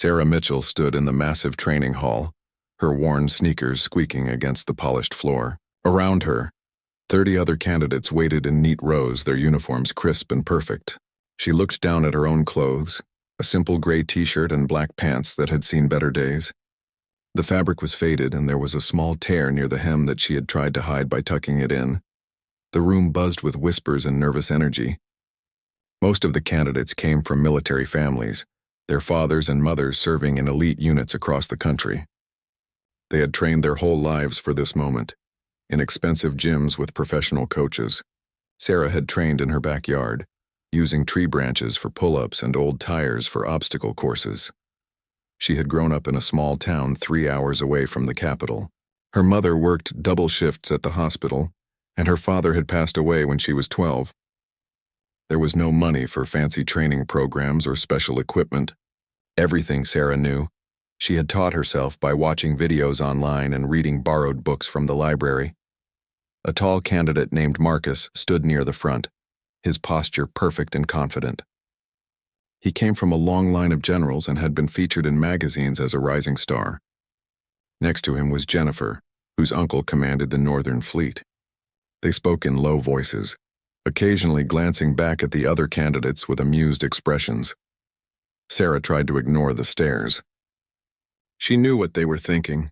Sarah Mitchell stood in the massive training hall, her worn sneakers squeaking against the polished floor. Around her, 30 other candidates waited in neat rows, their uniforms crisp and perfect. She looked down at her own clothes, a simple gray t-shirt and black pants that had seen better days. The fabric was faded and there was a small tear near the hem that she had tried to hide by tucking it in. The room buzzed with whispers and nervous energy. Most of the candidates came from military families, their fathers and mothers serving in elite units across the country. They had trained their whole lives for this moment, in expensive gyms with professional coaches. Sarah had trained in her backyard, using tree branches for pull-ups and old tires for obstacle courses. She had grown up in a small town 3 hours away from the capital. Her mother worked double shifts at the hospital, and her father had passed away when she was 12. There was no money for fancy training programs or special equipment. Everything Sarah knew, she had taught herself by watching videos online and reading borrowed books from the library. A tall candidate named Marcus stood near the front, his posture perfect and confident. He came from a long line of generals and had been featured in magazines as a rising star. Next to him was Jennifer, whose uncle commanded the Northern Fleet. They spoke in low voices, occasionally glancing back at the other candidates with amused expressions. Sarah tried to ignore the stares. She knew what they were thinking.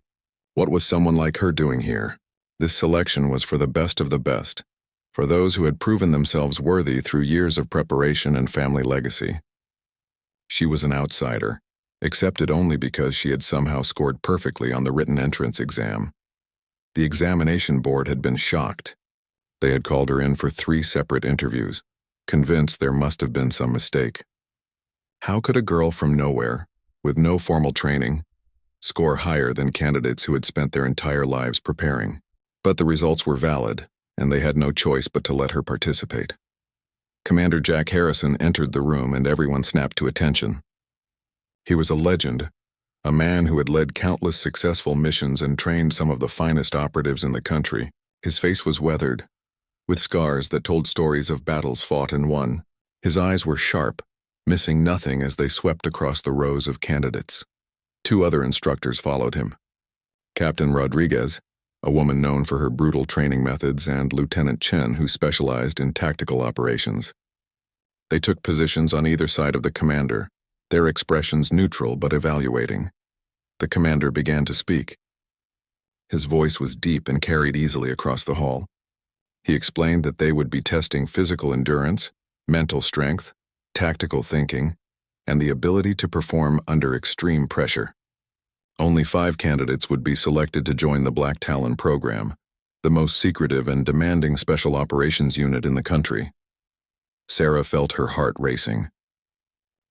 What was someone like her doing here? This selection was for the best of the best, for those who had proven themselves worthy through years of preparation and family legacy. She was an outsider, accepted only because she had somehow scored perfectly on the written entrance exam. The examination board had been shocked. They had called her in for 3 separate interviews, convinced there must have been some mistake. How could a girl from nowhere, with no formal training, score higher than candidates who had spent their entire lives preparing? But the results were valid, and they had no choice but to let her participate. Commander Jack Harrison entered the room and everyone snapped to attention. He was a legend, a man who had led countless successful missions and trained some of the finest operatives in the country. His face was weathered, with scars that told stories of battles fought and won. His eyes were sharp, missing nothing as they swept across the rows of candidates. 2 other instructors followed him. Captain Rodriguez, a woman known for her brutal training methods, and Lieutenant Chen, who specialized in tactical operations. They took positions on either side of the commander, their expressions neutral but evaluating. The commander began to speak. His voice was deep and carried easily across the hall. He explained that they would be testing physical endurance, mental strength, tactical thinking, and the ability to perform under extreme pressure. Only 5 candidates would be selected to join the Black Talon program, the most secretive and demanding special operations unit in the country. Sarah felt her heart racing.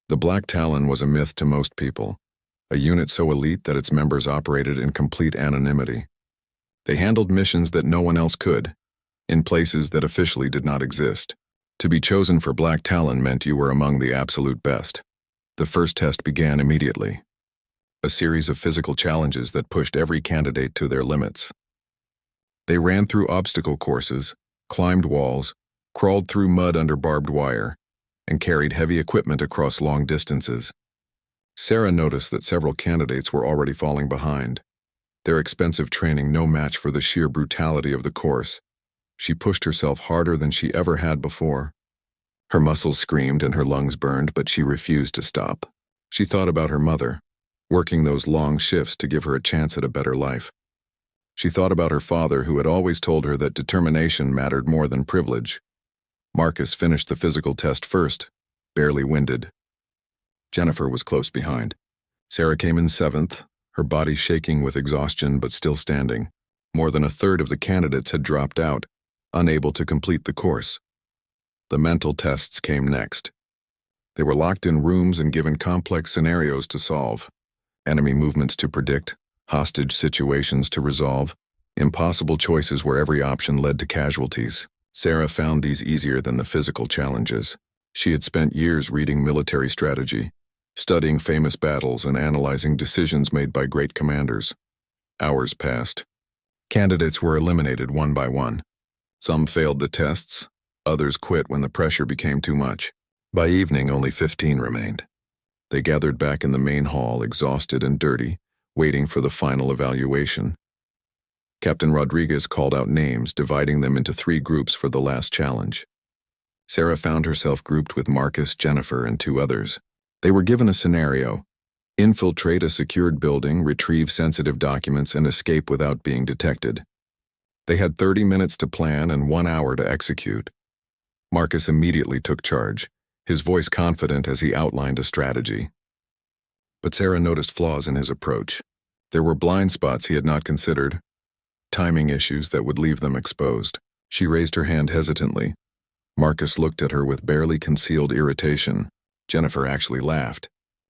The Black Talon was a myth to most people, a unit so elite that its members operated in complete anonymity. They handled missions that no one else could, in places that officially did not exist. To be chosen for Black Talon meant you were among the absolute best. The first test began immediately. A series of physical challenges that pushed every candidate to their limits. They ran through obstacle courses, climbed walls, crawled through mud under barbed wire, and carried heavy equipment across long distances. Sarah noticed that several candidates were already falling behind, their expensive training no match for the sheer brutality of the course. She pushed herself harder than she ever had before. Her muscles screamed and her lungs burned, but she refused to stop. She thought about her mother, working those long shifts to give her a chance at a better life. She thought about her father, who had always told her that determination mattered more than privilege. Marcus finished the physical test first, barely winded. Jennifer was close behind. Sarah came in 7th, her body shaking with exhaustion but still standing. More than a third of the candidates had dropped out, unable to complete the course. The mental tests came next. They were locked in rooms and given complex scenarios to solve. Enemy movements to predict, hostage situations to resolve, impossible choices where every option led to casualties. Sarah found these easier than the physical challenges. She had spent years reading military strategy, studying famous battles and analyzing decisions made by great commanders. Hours passed. Candidates were eliminated one by one. Some failed the tests, others quit when the pressure became too much. By evening, only 15 remained. They gathered back in the main hall, exhausted and dirty, waiting for the final evaluation. Captain Rodriguez called out names, dividing them into 3 groups for the last challenge. Sarah found herself grouped with Marcus, Jennifer, and 2 others. They were given a scenario: infiltrate a secured building, retrieve sensitive documents, and escape without being detected. They had 30 minutes to plan and 1 hour to execute. Marcus immediately took charge, his voice confident as he outlined a strategy. But Sarah noticed flaws in his approach. There were blind spots he had not considered, timing issues that would leave them exposed. She raised her hand hesitantly. Marcus looked at her with barely concealed irritation. Jennifer actually laughed.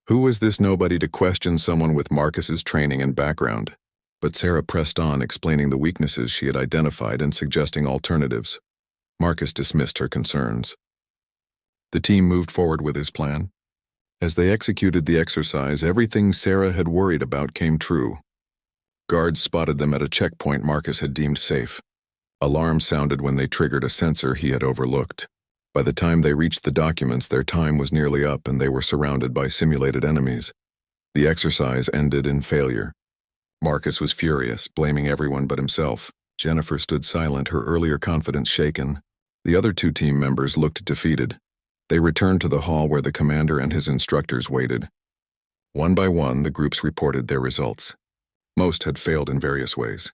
Who was this nobody to question someone with Marcus's training and background? But Sarah pressed on, explaining the weaknesses she had identified and suggesting alternatives. Marcus dismissed her concerns. The team moved forward with his plan. As they executed the exercise, everything Sarah had worried about came true. Guards spotted them at a checkpoint Marcus had deemed safe. Alarms sounded when they triggered a sensor he had overlooked. By the time they reached the documents, their time was nearly up and they were surrounded by simulated enemies. The exercise ended in failure. Marcus was furious, blaming everyone but himself. Jennifer stood silent, her earlier confidence shaken. The other 2 team members looked defeated. They returned to the hall where the commander and his instructors waited. One by one, the groups reported their results. Most had failed in various ways.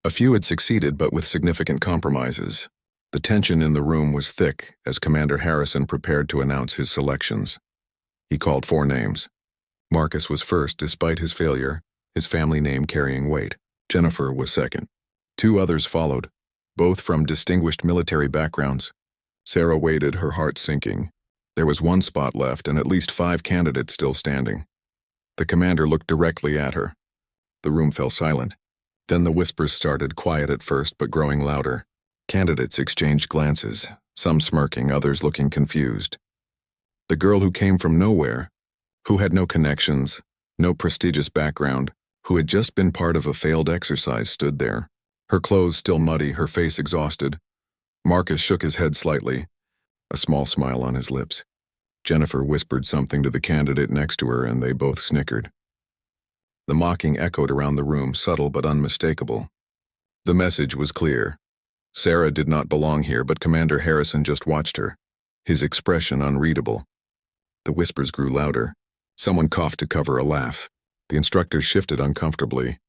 A few had succeeded, but with significant compromises. The tension in the room was thick as Commander Harrison prepared to announce his selections. He called 4 names. Marcus was first despite his failure, his family name carrying weight. Jennifer was second. 2 others followed, both from distinguished military backgrounds. Sarah waited, her heart sinking. There was 1 spot left and at least 5 candidates still standing. The commander looked directly at her. The room fell silent. Then the whispers started, quiet at first but growing louder. Candidates exchanged glances, some smirking, others looking confused. The girl who came from nowhere, who had no connections, no prestigious background, who had just been part of a failed exercise, stood there. Her clothes still muddy, her face exhausted. Marcus shook his head slightly, a small smile on his lips. Jennifer whispered something to the candidate next to her and they both snickered. The mocking echoed around the room, subtle but unmistakable. The message was clear. Sarah did not belong here, but Commander Harrison just watched her, his expression unreadable. The whispers grew louder. Someone coughed to cover a laugh. The instructors shifted uncomfortably,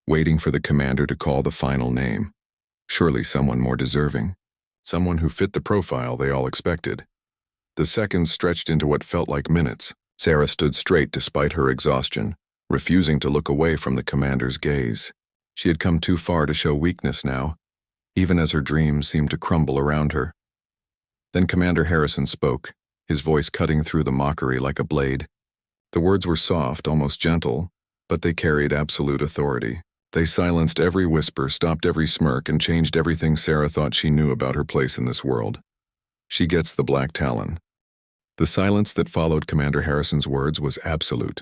waiting for the commander to call the final name. Surely someone more deserving. Someone who fit the profile they all expected. The seconds stretched into what felt like minutes. Sarah stood straight despite her exhaustion, refusing to look away from the commander's gaze. She had come too far to show weakness now, even as her dreams seemed to crumble around her. Then Commander Harrison spoke, his voice cutting through the mockery like a blade. The words were soft, almost gentle, but they carried absolute authority. They silenced every whisper, stopped every smirk, and changed everything Sarah thought she knew about her place in this world. She gets the Black Talon. The silence that followed Commander Harrison's words was absolute.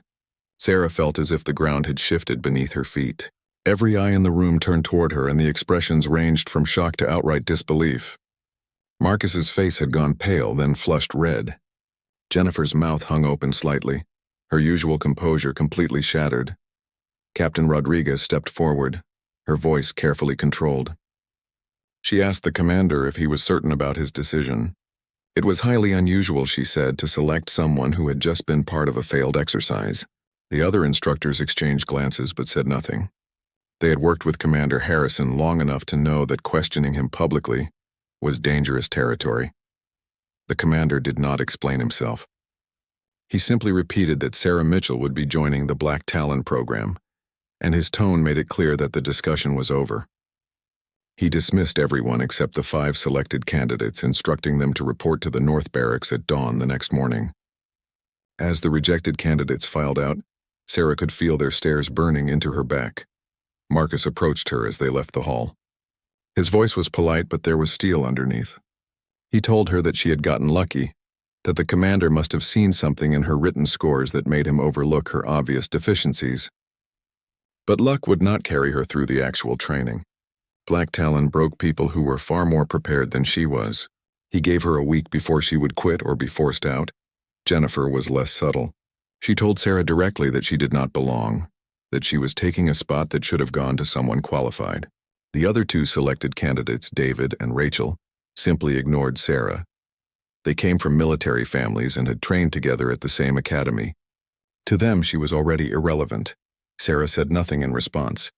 Sarah felt as if the ground had shifted beneath her feet. Every eye in the room turned toward her, and the expressions ranged from shock to outright disbelief. Marcus's face had gone pale, then flushed red. Jennifer's mouth hung open slightly, her usual composure completely shattered. Captain Rodriguez stepped forward, her voice carefully controlled. She asked the commander if he was certain about his decision. It was highly unusual, she said, to select someone who had just been part of a failed exercise. The other instructors exchanged glances but said nothing. They had worked with Commander Harrison long enough to know that questioning him publicly was dangerous territory. The commander did not explain himself. He simply repeated that Sarah Mitchell would be joining the Black Talon program, and his tone made it clear that the discussion was over. He dismissed everyone except the 5 selected candidates, instructing them to report to the North Barracks at dawn the next morning. As the rejected candidates filed out, Sarah could feel their stares burning into her back. Marcus approached her as they left the hall. His voice was polite, but there was steel underneath. He told her that she had gotten lucky, that the commander must have seen something in her written scores that made him overlook her obvious deficiencies. But luck would not carry her through the actual training. Black Talon broke people who were far more prepared than she was. He gave her a week before she would quit or be forced out. Jennifer was less subtle. She told Sarah directly that she did not belong, that she was taking a spot that should have gone to someone qualified. The other two selected candidates, David and Rachel, simply ignored Sarah. They came from military families and had trained together at the same academy. To them, she was already irrelevant. Sarah said nothing in response.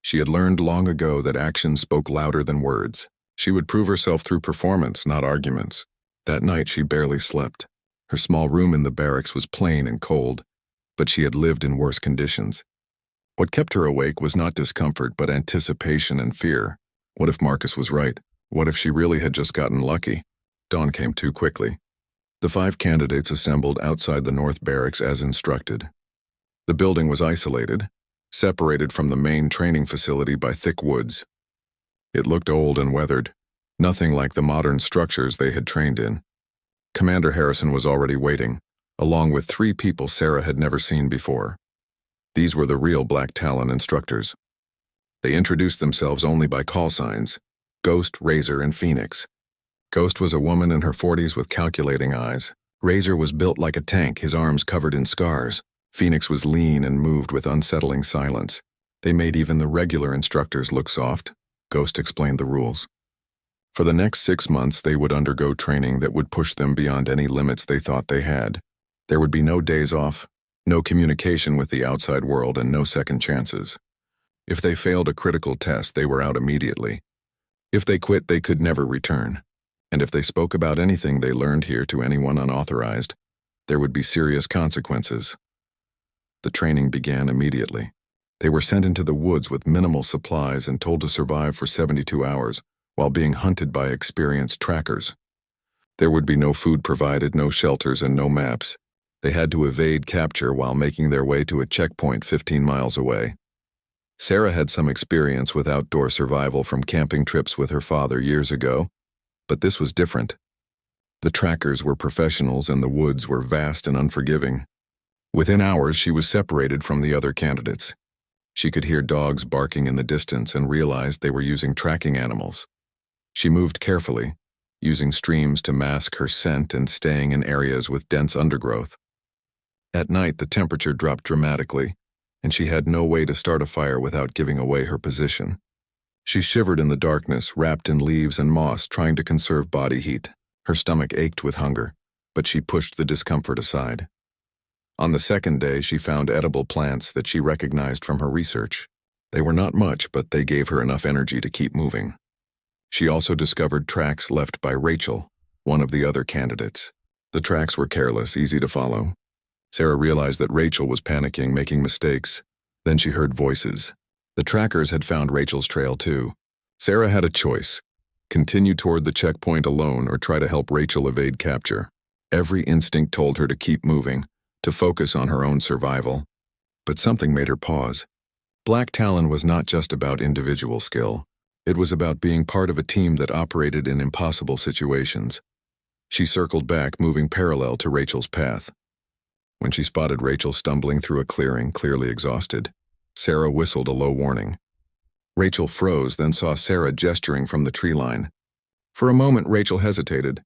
She had learned long ago that actions spoke louder than words. She would prove herself through performance, not arguments. That night, she barely slept. Her small room in the barracks was plain and cold, but she had lived in worse conditions. What kept her awake was not discomfort, but anticipation and fear. What if Marcus was right? What if she really had just gotten lucky? Dawn came too quickly. The 5 candidates assembled outside the North Barracks as instructed. The building was isolated, separated from the main training facility by thick woods. It looked old and weathered, nothing like the modern structures they had trained in. Commander Harrison was already waiting, along with 3 people Sarah had never seen before. These were the real Black Talon instructors. They introduced themselves only by call signs: Ghost, Razor, and Phoenix. Ghost was a woman in her 40s with calculating eyes. Razor was built like a tank, his arms covered in scars. Phoenix was lean and moved with unsettling silence. They made even the regular instructors look soft. Ghost explained the rules. For the next 6 months, they would undergo training that would push them beyond any limits they thought they had. There would be no days off, no communication with the outside world, and no second chances. If they failed a critical test, they were out immediately. If they quit, they could never return. And if they spoke about anything they learned here to anyone unauthorized, there would be serious consequences. The training began immediately. They were sent into the woods with minimal supplies and told to survive for 72 hours while being hunted by experienced trackers. There would be no food provided, no shelters, and no maps. They had to evade capture while making their way to a checkpoint 15 miles away. Sarah had some experience with outdoor survival from camping trips with her father years ago, but this was different. The trackers were professionals and the woods were vast and unforgiving. Within hours, she was separated from the other candidates. She could hear dogs barking in the distance and realized they were using tracking animals. She moved carefully, using streams to mask her scent and staying in areas with dense undergrowth. At night, the temperature dropped dramatically, and she had no way to start a fire without giving away her position. She shivered in the darkness, wrapped in leaves and moss, trying to conserve body heat. Her stomach ached with hunger, but she pushed the discomfort aside. On the second day, she found edible plants that she recognized from her research. They were not much, but they gave her enough energy to keep moving. She also discovered tracks left by Rachel, one of the other candidates. The tracks were careless, easy to follow. Sarah realized that Rachel was panicking, making mistakes. Then she heard voices. The trackers had found Rachel's trail too. Sarah had a choice: continue toward the checkpoint alone or try to help Rachel evade capture. Every instinct told her to keep moving, to focus on her own survival. But something made her pause. Black Talon was not just about individual skill. It was about being part of a team that operated in impossible situations. She circled back, moving parallel to Rachel's path. When she spotted Rachel stumbling through a clearing, clearly exhausted, Sarah whistled a low warning. Rachel froze, then saw Sarah gesturing from the tree line. For a moment, Rachel hesitated.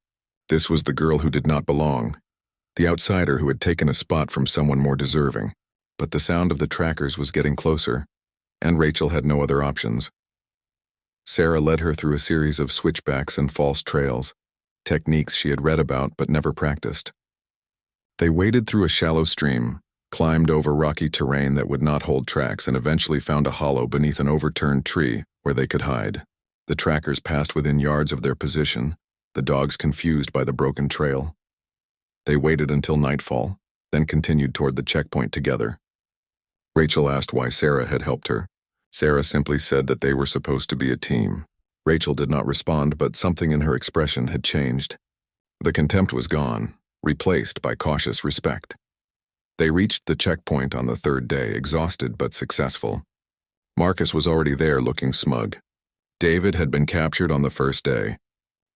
This was the girl who did not belong, the outsider who had taken a spot from someone more deserving. But the sound of the trackers was getting closer, and Rachel had no other options. Sarah led her through a series of switchbacks and false trails, techniques she had read about but never practiced. They waded through a shallow stream, climbed over rocky terrain that would not hold tracks, and eventually found a hollow beneath an overturned tree where they could hide. The trackers passed within yards of their position, the dogs confused by the broken trail. They waited until nightfall, then continued toward the checkpoint together. Rachel asked why Sarah had helped her. Sarah simply said that they were supposed to be a team. Rachel did not respond, but something in her expression had changed. The contempt was gone, replaced by cautious respect. They reached the checkpoint on the third day, exhausted but successful. Marcus was already there, looking smug. David had been captured on the first day.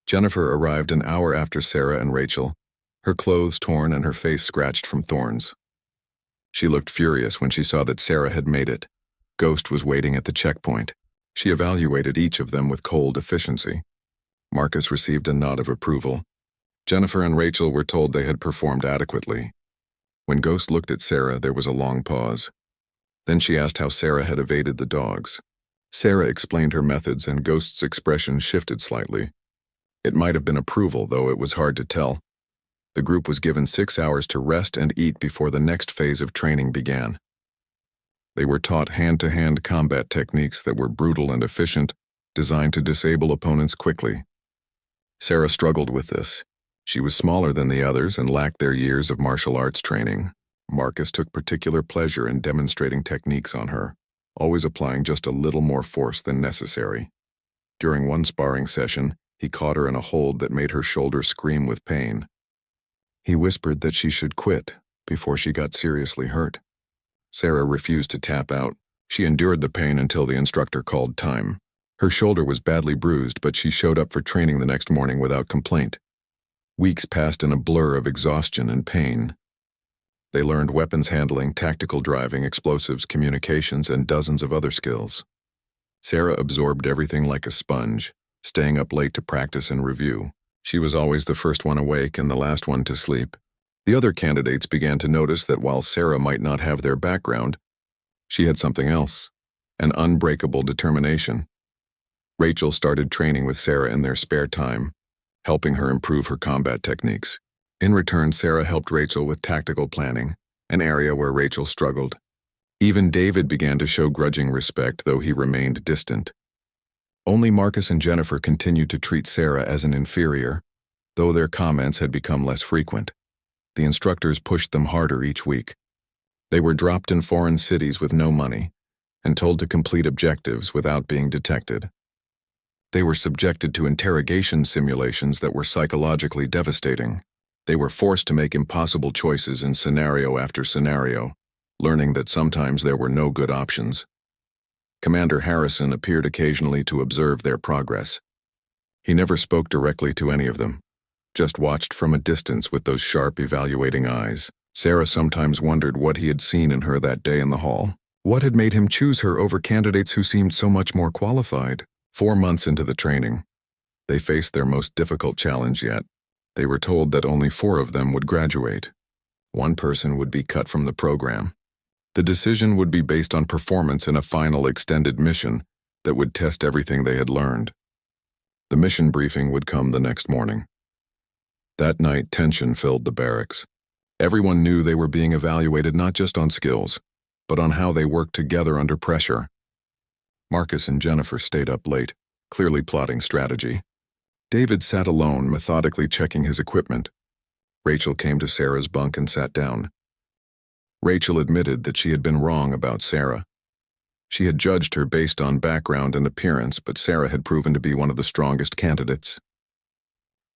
Jennifer arrived an hour after Sarah and Rachel, her clothes torn and her face scratched from thorns. She looked furious when she saw that Sarah had made it. Ghost was waiting at the checkpoint. She evaluated each of them with cold efficiency. Marcus received a nod of approval. Jennifer and Rachel were told they had performed adequately. When Ghost looked at Sarah, there was a long pause. Then she asked how Sarah had evaded the dogs. Sarah explained her methods, and Ghost's expression shifted slightly. It might have been approval, though it was hard to tell. The group was given 6 hours to rest and eat before the next phase of training began. They were taught hand-to-hand combat techniques that were brutal and efficient, designed to disable opponents quickly. Sarah struggled with this. She was smaller than the others and lacked their years of martial arts training. Marcus took particular pleasure in demonstrating techniques on her, always applying just a little more force than necessary. During one sparring session, he caught her in a hold that made her shoulder scream with pain. He whispered that she should quit before she got seriously hurt. Sarah refused to tap out. She endured the pain until the instructor called time. Her shoulder was badly bruised, but she showed up for training the next morning without complaint. Weeks passed in a blur of exhaustion and pain. They learned weapons handling, tactical driving, explosives, communications, and dozens of other skills. Sarah absorbed everything like a sponge, staying up late to practice and review. She was always the first one awake and the last one to sleep. The other candidates began to notice that while Sarah might not have their background, she had something else, an unbreakable determination. Rachel started training with Sarah in their spare time, helping her improve her combat techniques. In return, Sarah helped Rachel with tactical planning, an area where Rachel struggled. Even David began to show grudging respect, though he remained distant. Only Marcus and Jennifer continued to treat Sarah as an inferior, though their comments had become less frequent. The instructors pushed them harder each week. They were dropped in foreign cities with no money and told to complete objectives without being detected. They were subjected to interrogation simulations that were psychologically devastating. They were forced to make impossible choices in scenario after scenario, learning that sometimes there were no good options. Commander Harrison appeared occasionally to observe their progress. He never spoke directly to any of them, just watched from a distance with those sharp, evaluating eyes. Sarah sometimes wondered what he had seen in her that day in the hall. What had made him choose her over candidates who seemed so much more qualified? 4 months into the training, they faced their most difficult challenge yet. They were told that only 4 of them would graduate. 1 person would be cut from the program. The decision would be based on performance in a final extended mission that would test everything they had learned. The mission briefing would come the next morning. That night, tension filled the barracks. Everyone knew they were being evaluated not just on skills, but on how they worked together under pressure. Marcus and Jennifer stayed up late, clearly plotting strategy. David sat alone, methodically checking his equipment. Rachel came to Sarah's bunk and sat down. Rachel admitted that she had been wrong about Sarah. She had judged her based on background and appearance, but Sarah had proven to be one of the strongest candidates.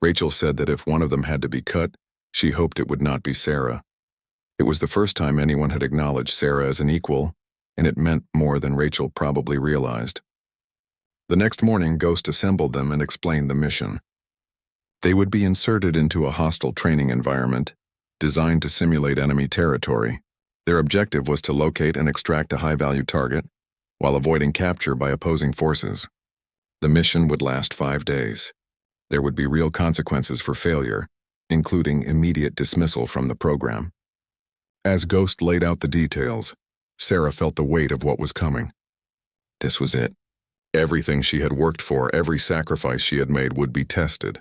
Rachel said that if one of them had to be cut, she hoped it would not be Sarah. It was the first time anyone had acknowledged Sarah as an equal, and it meant more than Rachel probably realized. The next morning, Ghost assembled them and explained the mission. They would be inserted into a hostile training environment, designed to simulate enemy territory. Their objective was to locate and extract a high-value target, while avoiding capture by opposing forces. The mission would last 5 days. There would be real consequences for failure, including immediate dismissal from the program. As Ghost laid out the details, Sarah felt the weight of what was coming. This was it. Everything she had worked for, every sacrifice she had made would be tested.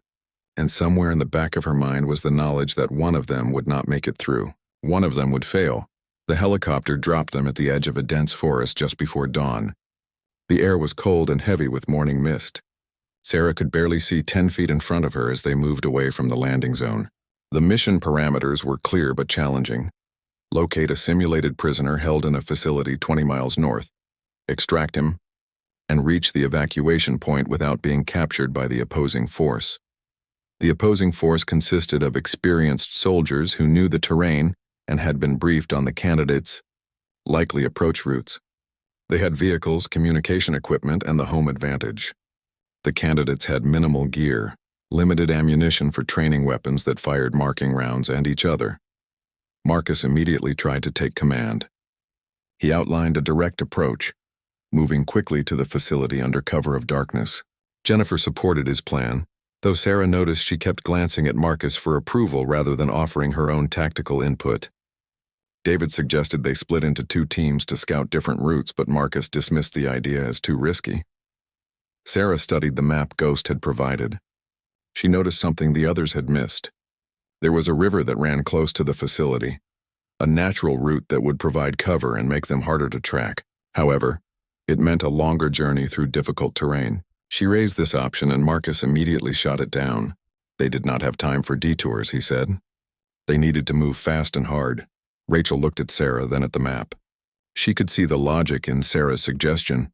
And somewhere in the back of her mind was the knowledge that one of them would not make it through. One of them would fail. The helicopter dropped them at the edge of a dense forest just before dawn. The air was cold and heavy with morning mist. Sarah could barely see 10 feet in front of her as they moved away from the landing zone. The mission parameters were clear but challenging. Locate a simulated prisoner held in a facility 20 miles north, extract him, and reach the evacuation point without being captured by the opposing force. The opposing force consisted of experienced soldiers who knew the terrain and had been briefed on the candidates' likely approach routes. They had vehicles, communication equipment, and the home advantage. The candidates had minimal gear, limited ammunition for training weapons that fired marking rounds and each other. Marcus immediately tried to take command. He outlined a direct approach, moving quickly to the facility under cover of darkness. Jennifer supported his plan, though Sarah noticed she kept glancing at Marcus for approval rather than offering her own tactical input. David suggested they split into 2 teams to scout different routes, but Marcus dismissed the idea as too risky. Sarah studied the map Ghost had provided. She noticed something the others had missed. There was a river that ran close to the facility, a natural route that would provide cover and make them harder to track. However, it meant a longer journey through difficult terrain. She raised this option and Marcus immediately shot it down. They did not have time for detours, he said. They needed to move fast and hard. Rachel looked at Sarah, then at the map. She could see the logic in Sarah's suggestion,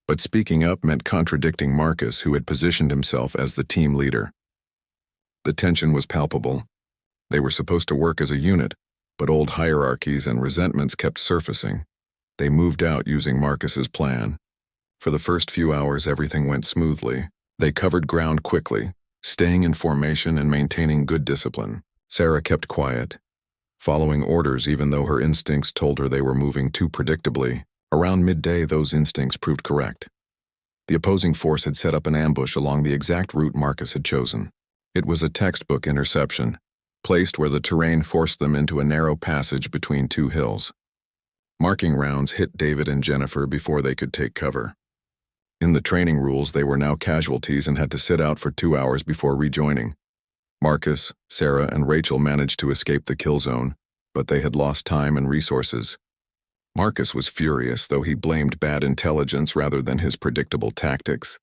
but speaking up meant contradicting Marcus, who had positioned himself as the team leader. The tension was palpable. They were supposed to work as a unit, but old hierarchies and resentments kept surfacing. They moved out using Marcus's plan. For the first few hours, everything went smoothly. They covered ground quickly, staying in formation and maintaining good discipline. Sarah kept quiet, following orders even though her instincts told her they were moving too predictably. Around midday, those instincts proved correct. The opposing force had set up an ambush along the exact route Marcus had chosen. It was a textbook interception, placed where the terrain forced them into a narrow passage between 2 hills. Marking rounds hit David and Jennifer before they could take cover. In the training rules, they were now casualties and had to sit out for 2 hours before rejoining. Marcus, Sarah, and Rachel managed to escape the kill zone, but they had lost time and resources. Marcus was furious, though he blamed bad intelligence rather than his predictable tactics.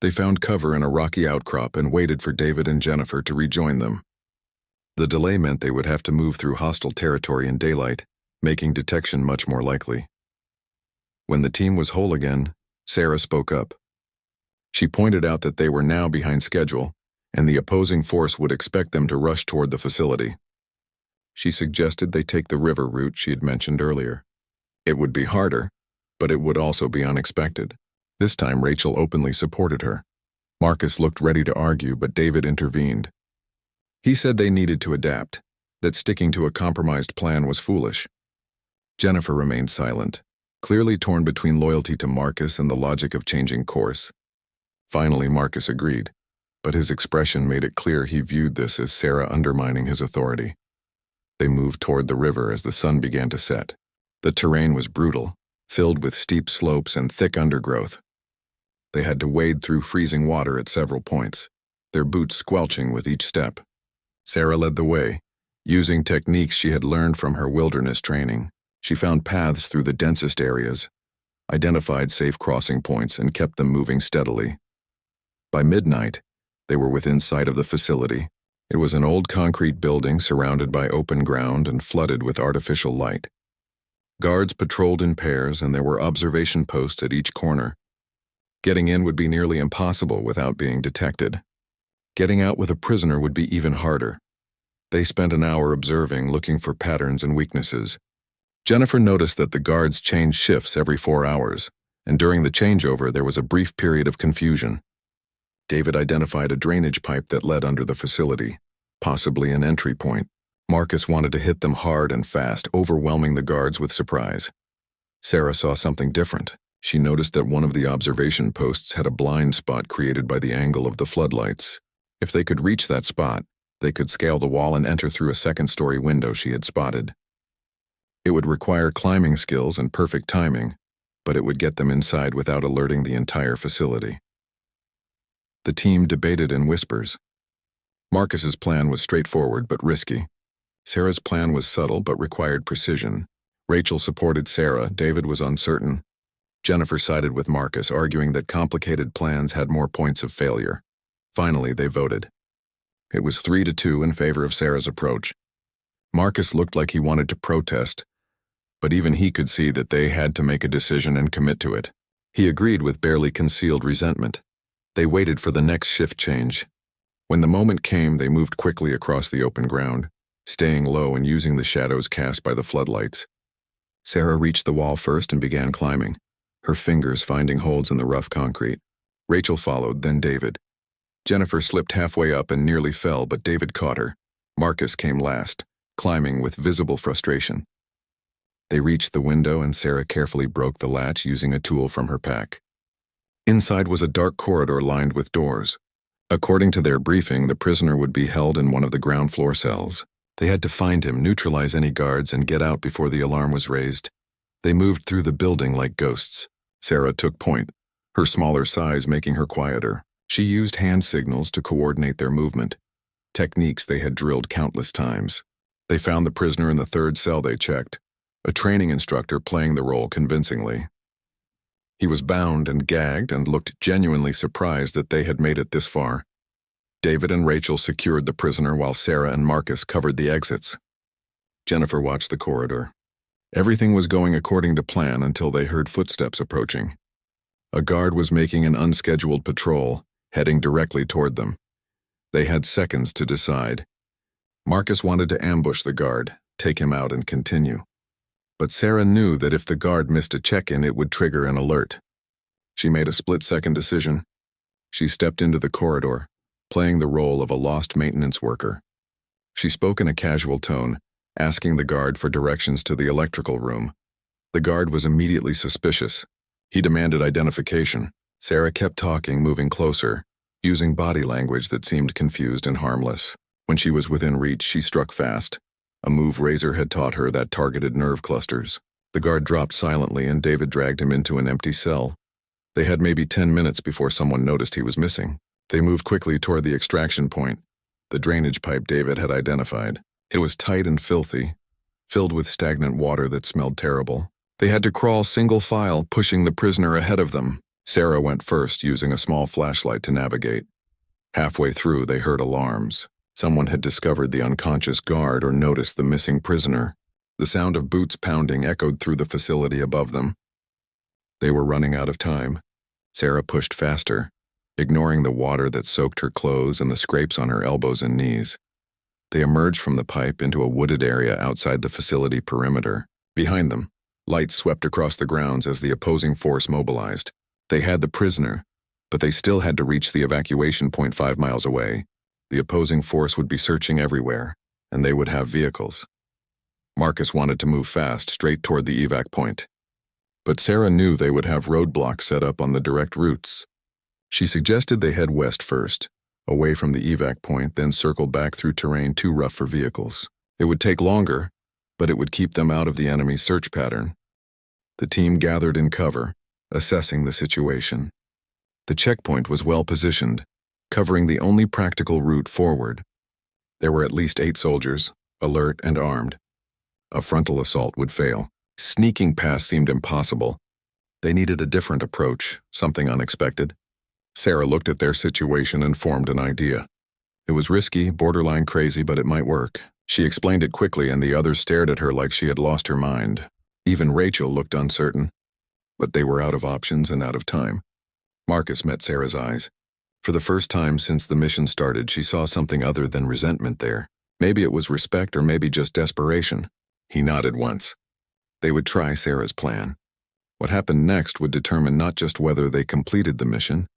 They found cover in a rocky outcrop and waited for David and Jennifer to rejoin them. The delay meant they would have to move through hostile territory in daylight, making detection much more likely. When the team was whole again, Sarah spoke up. She pointed out that they were now behind schedule, and the opposing force would expect them to rush toward the facility. She suggested they take the river route she had mentioned earlier. It would be harder, but it would also be unexpected. This time Rachel openly supported her. Marcus looked ready to argue, but David intervened. He said they needed to adapt, that sticking to a compromised plan was foolish. Jennifer remained silent, clearly torn between loyalty to Marcus and the logic of changing course. Finally, Marcus agreed, but his expression made it clear he viewed this as Sarah undermining his authority. They moved toward the river as the sun began to set. The terrain was brutal, filled with steep slopes and thick undergrowth. They had to wade through freezing water at several points, their boots squelching with each step. Sarah led the way, using techniques she had learned from her wilderness training. She found paths through the densest areas, identified safe crossing points, and kept them moving steadily. By midnight, they were within sight of the facility. It was an old concrete building surrounded by open ground and flooded with artificial light. Guards patrolled in pairs, and there were observation posts at each corner. Getting in would be nearly impossible without being detected. Getting out with a prisoner would be even harder. They spent an hour observing, looking for patterns and weaknesses. Jennifer noticed that the guards changed shifts every 4 hours, and during the changeover there was a brief period of confusion. David identified a drainage pipe that led under the facility, possibly an entry point. Marcus wanted to hit them hard and fast, overwhelming the guards with surprise. Sarah saw something different. She noticed that one of the observation posts had a blind spot created by the angle of the floodlights. If they could reach that spot, they could scale the wall and enter through a second-story window she had spotted. It would require climbing skills and perfect timing, but it would get them inside without alerting the entire facility. The team debated in whispers. Marcus's plan was straightforward but risky. Sarah's plan was subtle but required precision. Rachel supported Sarah, David was uncertain. Jennifer sided with Marcus, arguing that complicated plans had more points of failure. Finally, they voted. It was 3-2 in favor of Sarah's approach. Marcus looked like he wanted to protest, but even he could see that they had to make a decision and commit to it. He agreed with barely concealed resentment. They waited for the next shift change. When the moment came, they moved quickly across the open ground, staying low and using the shadows cast by the floodlights. Sarah reached the wall first and began climbing, her fingers finding holds in the rough concrete. Rachel followed, then David. Jennifer slipped halfway up and nearly fell, but David caught her. Marcus came last, climbing with visible frustration. They reached the window and Sarah carefully broke the latch using a tool from her pack. Inside was a dark corridor lined with doors. According to their briefing, the prisoner would be held in one of the ground floor cells. They had to find him, neutralize any guards, and get out before the alarm was raised. They moved through the building like ghosts. Sarah took point, her smaller size making her quieter. She used hand signals to coordinate their movement, techniques they had drilled countless times. They found the prisoner in the third cell they checked, a training instructor playing the role convincingly. He was bound and gagged and looked genuinely surprised that they had made it this far. David and Rachel secured the prisoner while Sarah and Marcus covered the exits. Jennifer watched the corridor. Everything was going according to plan until they heard footsteps approaching. A guard was making an unscheduled patrol, heading directly toward them. They had seconds to decide. Marcus wanted to ambush the guard, take him out and continue. But Sarah knew that if the guard missed a check-in, it would trigger an alert. She made a split-second decision. She stepped into the corridor, playing the role of a lost maintenance worker. She spoke in a casual tone, asking the guard for directions to the electrical room. The guard was immediately suspicious. He demanded identification. Sarah kept talking, moving closer, using body language that seemed confused and harmless. When she was within reach, she struck fast, a move Razor had taught her that targeted nerve clusters. The guard dropped silently and David dragged him into an empty cell. They had maybe 10 minutes before someone noticed he was missing. They moved quickly toward the extraction point, the drainage pipe David had identified. It was tight and filthy, filled with stagnant water that smelled terrible. They had to crawl single file, pushing the prisoner ahead of them. Sarah went first, using a small flashlight to navigate. Halfway through, they heard alarms. Someone had discovered the unconscious guard or noticed the missing prisoner. The sound of boots pounding echoed through the facility above them. They were running out of time. Sarah pushed faster, ignoring the water that soaked her clothes and the scrapes on her elbows and knees. They emerged from the pipe into a wooded area outside the facility perimeter. Behind them, lights swept across the grounds as the opposing force mobilized. They had the prisoner, but they still had to reach the evacuation point 5 miles away. The opposing force would be searching everywhere, and they would have vehicles. Marcus wanted to move fast, straight toward the evac point. But Sarah knew they would have roadblocks set up on the direct routes. She suggested they head west first, away from the evac point, then circle back through terrain too rough for vehicles. It would take longer, but it would keep them out of the enemy's search pattern. The team gathered in cover, assessing the situation. The checkpoint was well positioned, covering the only practical route forward. There were at least 8 soldiers, alert and armed. A frontal assault would fail. Sneaking past seemed impossible. They needed a different approach, something unexpected. Sarah looked at their situation and formed an idea. It was risky, borderline crazy, but it might work. She explained it quickly and the others stared at her like she had lost her mind. Even Rachel looked uncertain. But they were out of options and out of time. Marcus met Sarah's eyes. For the first time since the mission started, she saw something other than resentment there. Maybe it was respect or maybe just desperation. He nodded once. They would try Sarah's plan. What happened next would determine not just whether they completed the mission,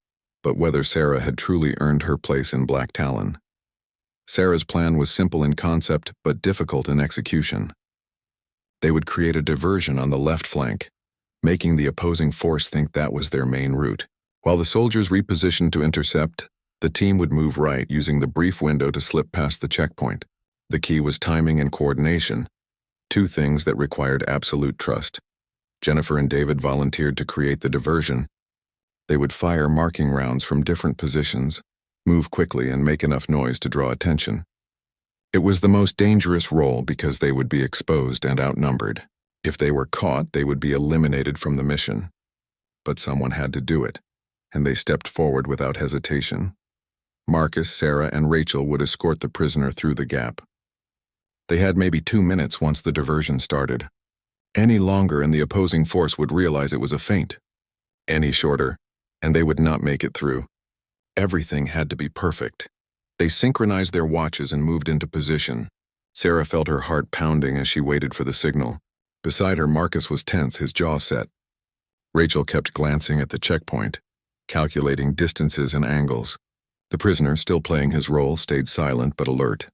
but whether Sarah had truly earned her place in Black Talon. Sarah's plan was simple in concept but difficult in execution. They would create a diversion on the left flank, making the opposing force think that was their main route. While the soldiers repositioned to intercept, the team would move right, using the brief window to slip past the checkpoint. The key was timing and coordination, 2 things that required absolute trust. Jennifer and David volunteered to create the diversion. They would fire marking rounds from different positions, move quickly, and make enough noise to draw attention. It was the most dangerous role because they would be exposed and outnumbered. If they were caught, they would be eliminated from the mission. But someone had to do it, and they stepped forward without hesitation. Marcus, Sarah, and Rachel would escort the prisoner through the gap. They had maybe 2 minutes once the diversion started. Any longer and the opposing force would realize it was a feint. Any shorter, and they would not make it through. Everything had to be perfect. They synchronized their watches and moved into position. Sarah felt her heart pounding as she waited for the signal. Beside her, Marcus was tense, his jaw set. Rachel kept glancing at the checkpoint, calculating distances and angles. The prisoner, still playing his role, stayed silent but alert.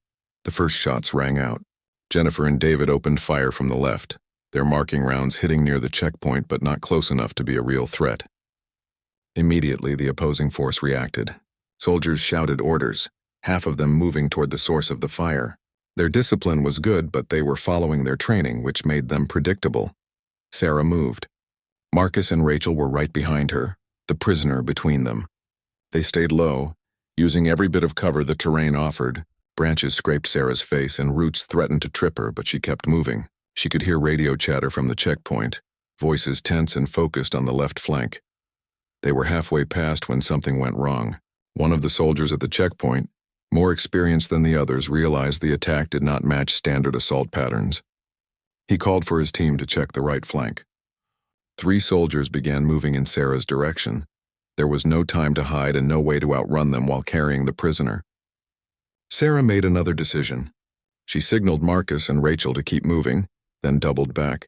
The first shots rang out. Jennifer and David opened fire from the left, their marking rounds hitting near the checkpoint but not close enough to be a real threat. Immediately, the opposing force reacted. Soldiers shouted orders, half of them moving toward the source of the fire. Their discipline was good, but they were following their training, which made them predictable. Sarah moved. Marcus and Rachel were right behind her, the prisoner between them. They stayed low, using every bit of cover the terrain offered. Branches scraped Sarah's face and roots threatened to trip her, but she kept moving. She could hear radio chatter from the checkpoint, voices tense and focused on the left flank. They were halfway past when something went wrong. One of the soldiers at the checkpoint, more experienced than the others, realized the attack did not match standard assault patterns. He called for his team to check the right flank. 3 soldiers began moving in Sarah's direction. There was no time to hide and no way to outrun them while carrying the prisoner. Sarah made another decision. She signaled Marcus and Rachel to keep moving, then doubled back.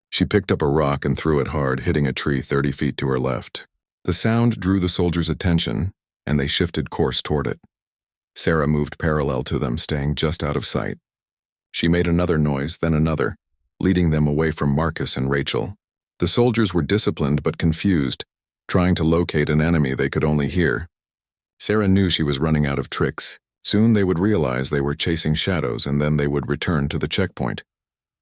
She picked up a rock and threw it hard, hitting a tree 30 feet to her left. The sound drew the soldiers' attention, and they shifted course toward it. Sarah moved parallel to them, staying just out of sight. She made another noise, then another, leading them away from Marcus and Rachel. The soldiers were disciplined but confused, trying to locate an enemy they could only hear. Sarah knew she was running out of tricks. Soon they would realize they were chasing shadows, and then they would return to the checkpoint.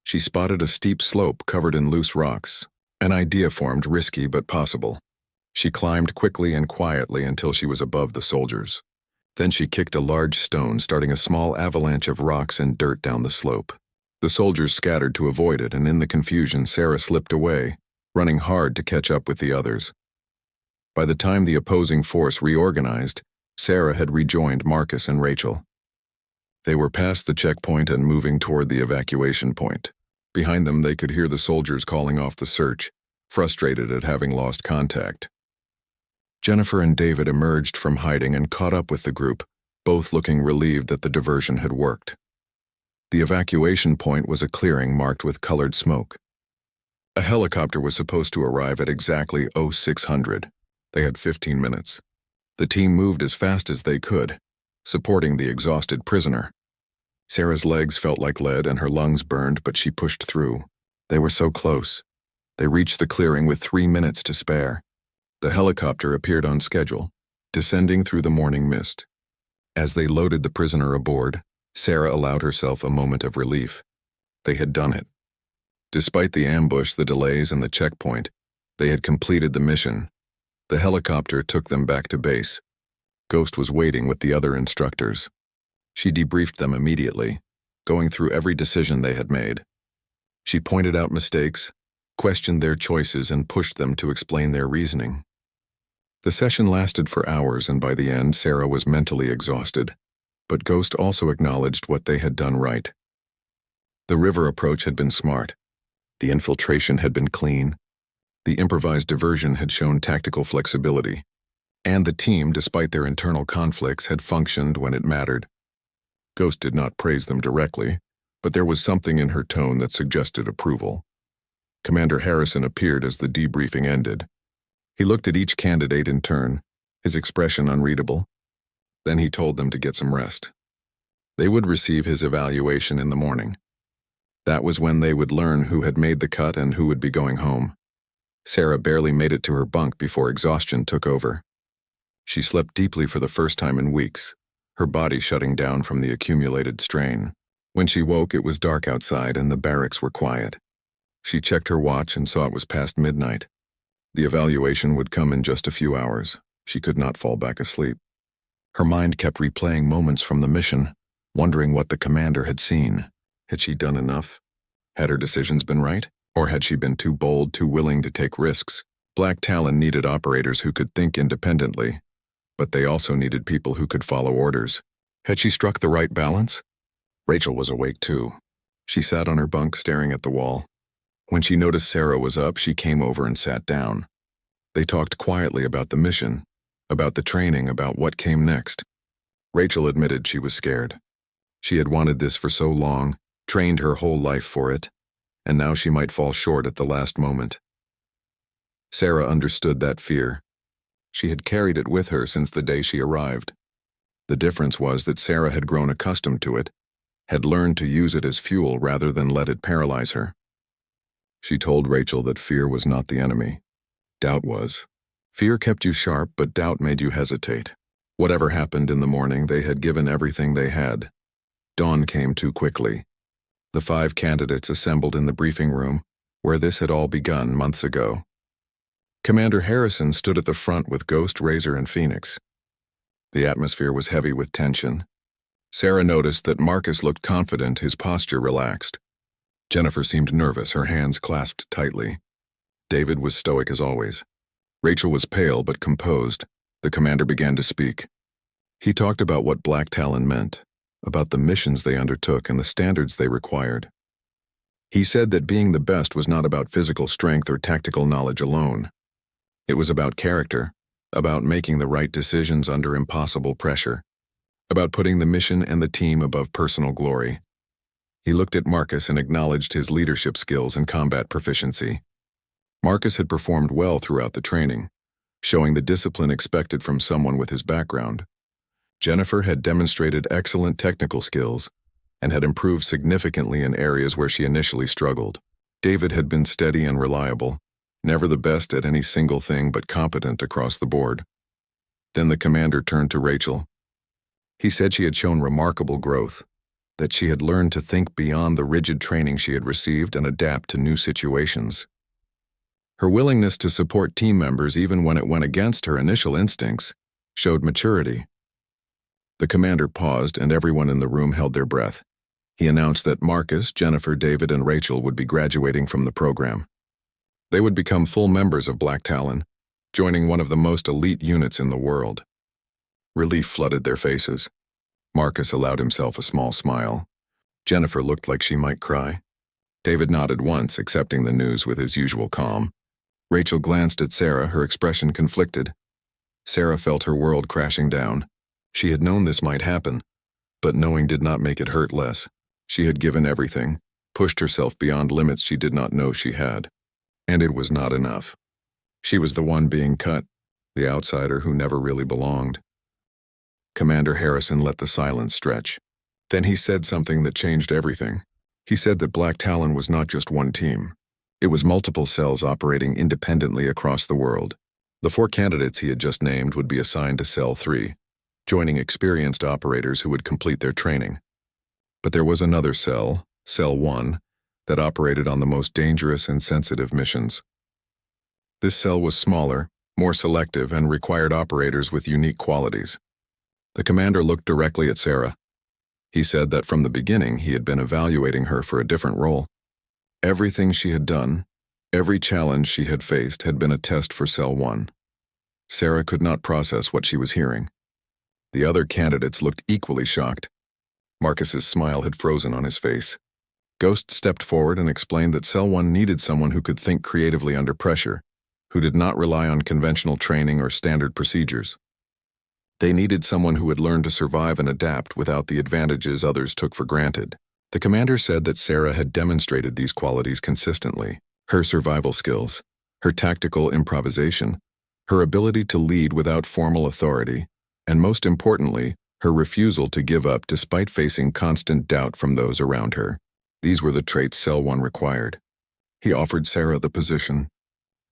She spotted a steep slope covered in loose rocks. An idea formed, risky but possible. She climbed quickly and quietly until she was above the soldiers. Then she kicked a large stone, starting a small avalanche of rocks and dirt down the slope. The soldiers scattered to avoid it, and in the confusion, Sarah slipped away, running hard to catch up with the others. By the time the opposing force reorganized, Sarah had rejoined Marcus and Rachel. They were past the checkpoint and moving toward the evacuation point. Behind them, they could hear the soldiers calling off the search, frustrated at having lost contact. Jennifer and David emerged from hiding and caught up with the group, both looking relieved that the diversion had worked. The evacuation point was a clearing marked with colored smoke. A helicopter was supposed to arrive at exactly 0600. They had 15 minutes. The team moved as fast as they could, supporting the exhausted prisoner. Sarah's legs felt like lead and her lungs burned, but she pushed through. They were so close. They reached the clearing with 3 minutes to spare. The helicopter appeared on schedule, descending through the morning mist. As they loaded the prisoner aboard, Sarah allowed herself a moment of relief. They had done it. Despite the ambush, the delays, and the checkpoint, they had completed the mission. The helicopter took them back to base. Ghost was waiting with the other instructors. She debriefed them immediately, going through every decision they had made. She pointed out mistakes, questioned their choices, and pushed them to explain their reasoning. The session lasted for hours, and by the end, Sarah was mentally exhausted. But Ghost also acknowledged what they had done right. The river approach had been smart. The infiltration had been clean. The improvised diversion had shown tactical flexibility. And the team, despite their internal conflicts, had functioned when it mattered. Ghost did not praise them directly, but there was something in her tone that suggested approval. Commander Harrison appeared as the debriefing ended. He looked at each candidate in turn, his expression unreadable. Then he told them to get some rest. They would receive his evaluation in the morning. That was when they would learn who had made the cut and who would be going home. Sarah barely made it to her bunk before exhaustion took over. She slept deeply for the first time in weeks, her body shutting down from the accumulated strain. When she woke, it was dark outside and the barracks were quiet. She checked her watch and saw it was past midnight. The evaluation would come in just a few hours. She could not fall back asleep. Her mind kept replaying moments from the mission, wondering what the commander had seen. Had she done enough? Had her decisions been right? Or had she been too bold, too willing to take risks? Black Talon needed operators who could think independently, but they also needed people who could follow orders. Had she struck the right balance? Rachel was awake too. She sat on her bunk staring at the wall. When she noticed Sarah was up, she came over and sat down. They talked quietly about the mission, about the training, about what came next. Rachel admitted she was scared. She had wanted this for so long, trained her whole life for it, and now she might fall short at the last moment. Sarah understood that fear. She had carried it with her since the day she arrived. The difference was that Sarah had grown accustomed to it, had learned to use it as fuel rather than let it paralyze her. She told Rachel that fear was not the enemy. Doubt was. Fear kept you sharp, but doubt made you hesitate. Whatever happened in the morning, they had given everything they had. Dawn came too quickly. The 5 candidates assembled in the briefing room, where this had all begun months ago. Commander Harrison stood at the front with Ghost, Razor, and Phoenix. The atmosphere was heavy with tension. Sarah noticed that Marcus looked confident, his posture relaxed. Jennifer seemed nervous, her hands clasped tightly. David was stoic as always. Rachel was pale but composed. The commander began to speak. He talked about what Black Talon meant, about the missions they undertook and the standards they required. He said that being the best was not about physical strength or tactical knowledge alone. It was about character, about making the right decisions under impossible pressure, about putting the mission and the team above personal glory. He looked at Marcus and acknowledged his leadership skills and combat proficiency. Marcus had performed well throughout the training, showing the discipline expected from someone with his background. Jennifer had demonstrated excellent technical skills and had improved significantly in areas where she initially struggled. David had been steady and reliable, never the best at any single thing but competent across the board. Then the commander turned to Rachel. He said she had shown remarkable growth, that she had learned to think beyond the rigid training she had received and adapt to new situations. Her willingness to support team members even when it went against her initial instincts showed maturity. The commander paused and everyone in the room held their breath. He announced that Marcus, Jennifer, David, and Rachel would be graduating from the program. They would become full members of Black Talon, joining one of the most elite units in the world. Relief flooded their faces. Marcus allowed himself a small smile. Jennifer looked like she might cry. David nodded once, accepting the news with his usual calm. Rachel glanced at Sarah, her expression conflicted. Sarah felt her world crashing down. She had known this might happen, but knowing did not make it hurt less. She had given everything, pushed herself beyond limits she did not know she had. And it was not enough. She was the one being cut, the outsider who never really belonged. Commander Harrison let the silence stretch. Then he said something that changed everything. He said that Black Talon was not just one team. It was multiple cells operating independently across the world. The 4 candidates he had just named would be assigned to Cell 3, joining experienced operators who would complete their training. But there was another cell, Cell 1, that operated on the most dangerous and sensitive missions. This cell was smaller, more selective, and required operators with unique qualities. The commander looked directly at Sarah. He said that from the beginning he had been evaluating her for a different role. Everything she had done, every challenge she had faced had been a test for Cell 1. Sarah could not process what she was hearing. The other candidates looked equally shocked. Marcus's smile had frozen on his face. Ghost stepped forward and explained that Cell 1 needed someone who could think creatively under pressure, who did not rely on conventional training or standard procedures. They needed someone who had learned to survive and adapt without the advantages others took for granted. The commander said that Sarah had demonstrated these qualities consistently. Her survival skills, her tactical improvisation, her ability to lead without formal authority, and most importantly, her refusal to give up despite facing constant doubt from those around her. These were the traits Cell 1 required. He offered Sarah the position,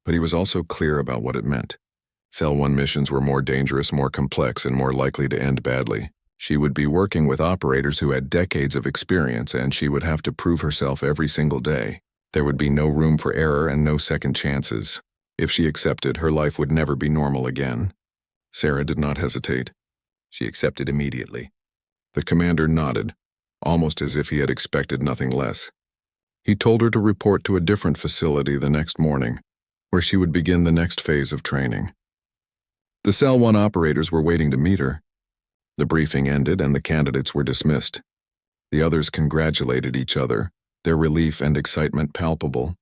but he was also clear about what it meant. Cell 1 missions were more dangerous, more complex, and more likely to end badly. She would be working with operators who had decades of experience, and she would have to prove herself every single day. There would be no room for error and no second chances. If she accepted, her life would never be normal again. Sarah did not hesitate. She accepted immediately. The commander nodded, almost as if he had expected nothing less. He told her to report to a different facility the next morning, where she would begin the next phase of training. The Cell 1 operators were waiting to meet her. The briefing ended and the candidates were dismissed. The others congratulated each other, their relief and excitement palpable.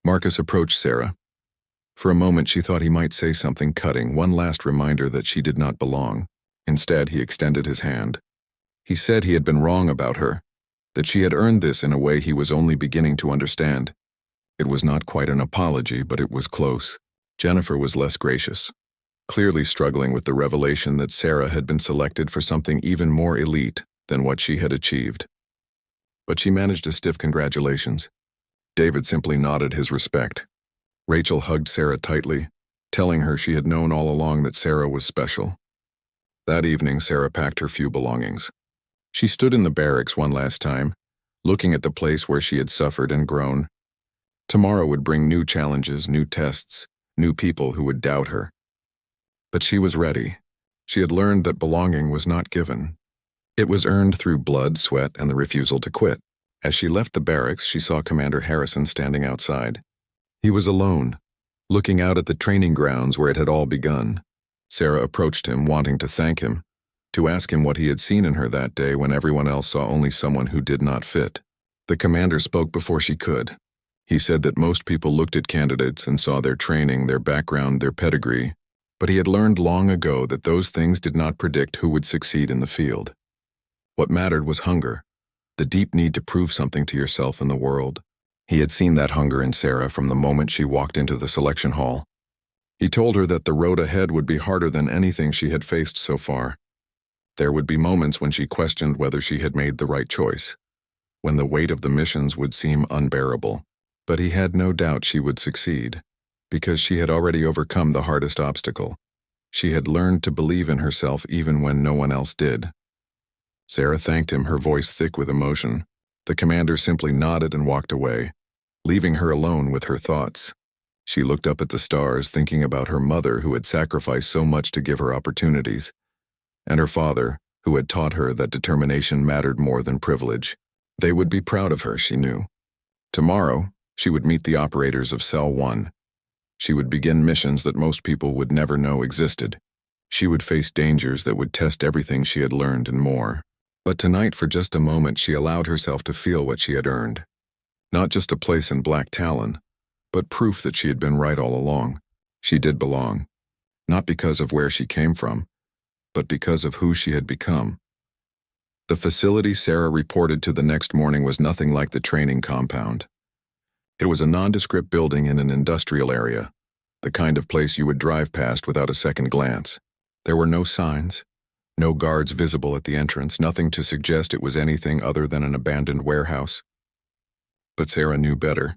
Marcus approached Sarah. For a moment she thought he might say something cutting, one last reminder that she did not belong. Instead, he extended his hand. He said he had been wrong about her, that she had earned this in a way he was only beginning to understand. It was not quite an apology, but it was close. Jennifer was less gracious, clearly struggling with the revelation that Sarah had been selected for something even more elite than what she had achieved. But she managed a stiff congratulations. David simply nodded his respect. Rachel hugged Sarah tightly, telling her she had known all along that Sarah was special. That evening, Sarah packed her few belongings. She stood in the barracks one last time, looking at the place where she had suffered and grown. Tomorrow would bring new challenges, new tests, new people who would doubt her. But she was ready. She had learned that belonging was not given. It was earned through blood, sweat, and the refusal to quit. As she left the barracks, she saw Commander Harrison standing outside. He was alone, looking out at the training grounds where it had all begun. Sarah approached him, wanting to thank him, to ask him what he had seen in her that day when everyone else saw only someone who did not fit. The commander spoke before she could. He said that most people looked at candidates and saw their training, their background, their pedigree, but he had learned long ago that those things did not predict who would succeed in the field. What mattered was hunger, the deep need to prove something to yourself in the world. He had seen that hunger in Sarah from the moment she walked into the selection hall. He told her that the road ahead would be harder than anything she had faced so far. There would be moments when she questioned whether she had made the right choice, when the weight of the missions would seem unbearable. But he had no doubt she would succeed, because she had already overcome the hardest obstacle. She had learned to believe in herself even when no one else did. Sarah thanked him, her voice thick with emotion. The commander simply nodded and walked away, leaving her alone with her thoughts. She looked up at the stars, thinking about her mother who had sacrificed so much to give her opportunities, and her father, who had taught her that determination mattered more than privilege. They would be proud of her, she knew. Tomorrow, she would meet the operators of Cell 1. She would begin missions that most people would never know existed. She would face dangers that would test everything she had learned and more. But tonight, for just a moment, she allowed herself to feel what she had earned. Not just a place in Black Talon, but proof that she had been right all along. She did belong, not because of where she came from, but because of who she had become. The facility Sarah reported to the next morning was nothing like the training compound. It was a nondescript building in an industrial area, the kind of place you would drive past without a second glance. There were no signs, no guards visible at the entrance, nothing to suggest it was anything other than an abandoned warehouse. But Sarah knew better.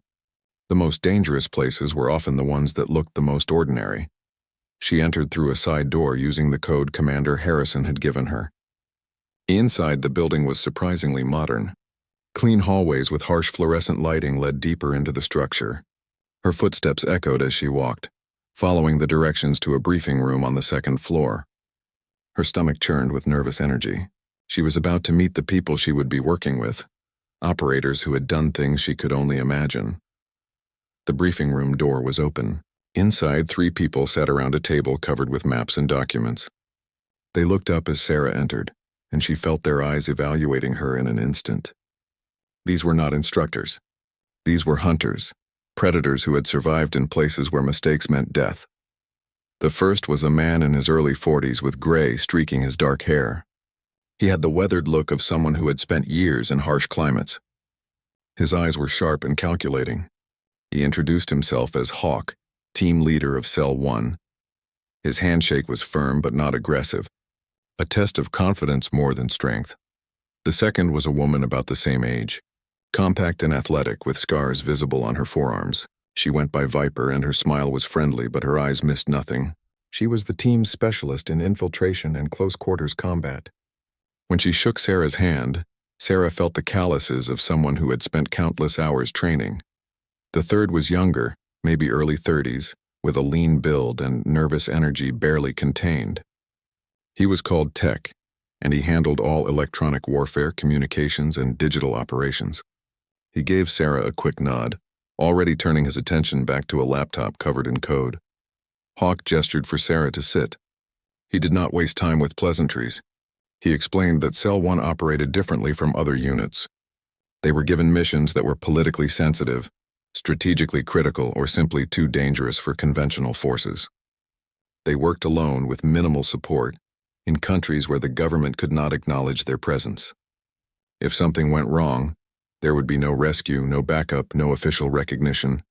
The most dangerous places were often the ones that looked the most ordinary. She entered through a side door using the code Commander Harrison had given her. Inside, the building was surprisingly modern. Clean hallways with harsh fluorescent lighting led deeper into the structure. Her footsteps echoed as she walked, following the directions to a briefing room on the second floor. Her stomach churned with nervous energy. She was about to meet the people she would be working with, operators who had done things she could only imagine. The briefing room door was open. Inside, 3 people sat around a table covered with maps and documents. They looked up as Sarah entered, and she felt their eyes evaluating her in an instant. These were not instructors. These were hunters, predators who had survived in places where mistakes meant death. The first was a man in his early 40s with gray streaking his dark hair. He had the weathered look of someone who had spent years in harsh climates. His eyes were sharp and calculating. He introduced himself as Hawk, team leader of Cell 1. His handshake was firm but not aggressive, a test of confidence more than strength. The second was a woman about the same age, compact and athletic with scars visible on her forearms. She went by Viper and her smile was friendly, but her eyes missed nothing. She was the team's specialist in infiltration and close-quarters combat. When she shook Sarah's hand, Sarah felt the calluses of someone who had spent countless hours training. The third was younger, maybe early 30s, with a lean build and nervous energy barely contained. He was called Tech, and he handled all electronic warfare, communications, and digital operations. He gave Sarah a quick nod, already turning his attention back to a laptop covered in code. Hawk gestured for Sarah to sit. He did not waste time with pleasantries. He explained that Cell 1 operated differently from other units. They were given missions that were politically sensitive, strategically critical, or simply too dangerous for conventional forces. They worked alone with minimal support, in countries where the government could not acknowledge their presence. If something went wrong, there would be no rescue, no backup, no official recognition.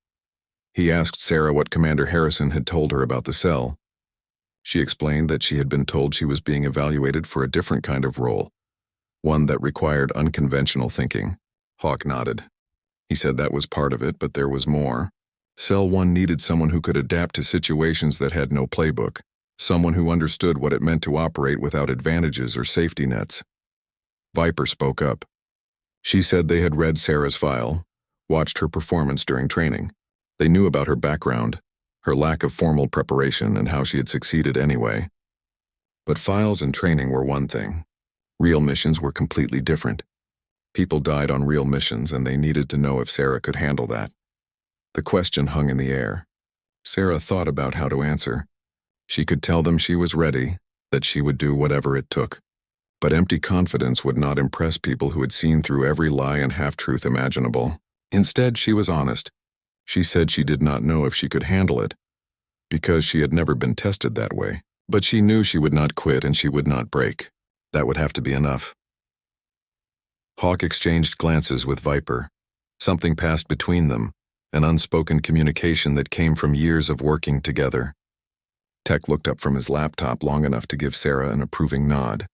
He asked Sarah what Commander Harrison had told her about the cell. She explained that she had been told she was being evaluated for a different kind of role, one that required unconventional thinking. Hawk nodded. He said that was part of it, but there was more. Cell 1 needed someone who could adapt to situations that had no playbook, someone who understood what it meant to operate without advantages or safety nets. Viper spoke up. She said they had read Sarah's file, watched her performance during training. They knew about her background, her lack of formal preparation, and how she had succeeded anyway. But files and training were one thing. Real missions were completely different. People died on real missions, and they needed to know if Sarah could handle that. The question hung in the air. Sarah thought about how to answer. She could tell them she was ready, that she would do whatever it took. But empty confidence would not impress people who had seen through every lie and half-truth imaginable. Instead, she was honest. She said she did not know if she could handle it, because she had never been tested that way. But she knew she would not quit and she would not break. That would have to be enough. Hawk exchanged glances with Viper. Something passed between them, an unspoken communication that came from years of working together. Tech looked up from his laptop long enough to give Sarah an approving nod.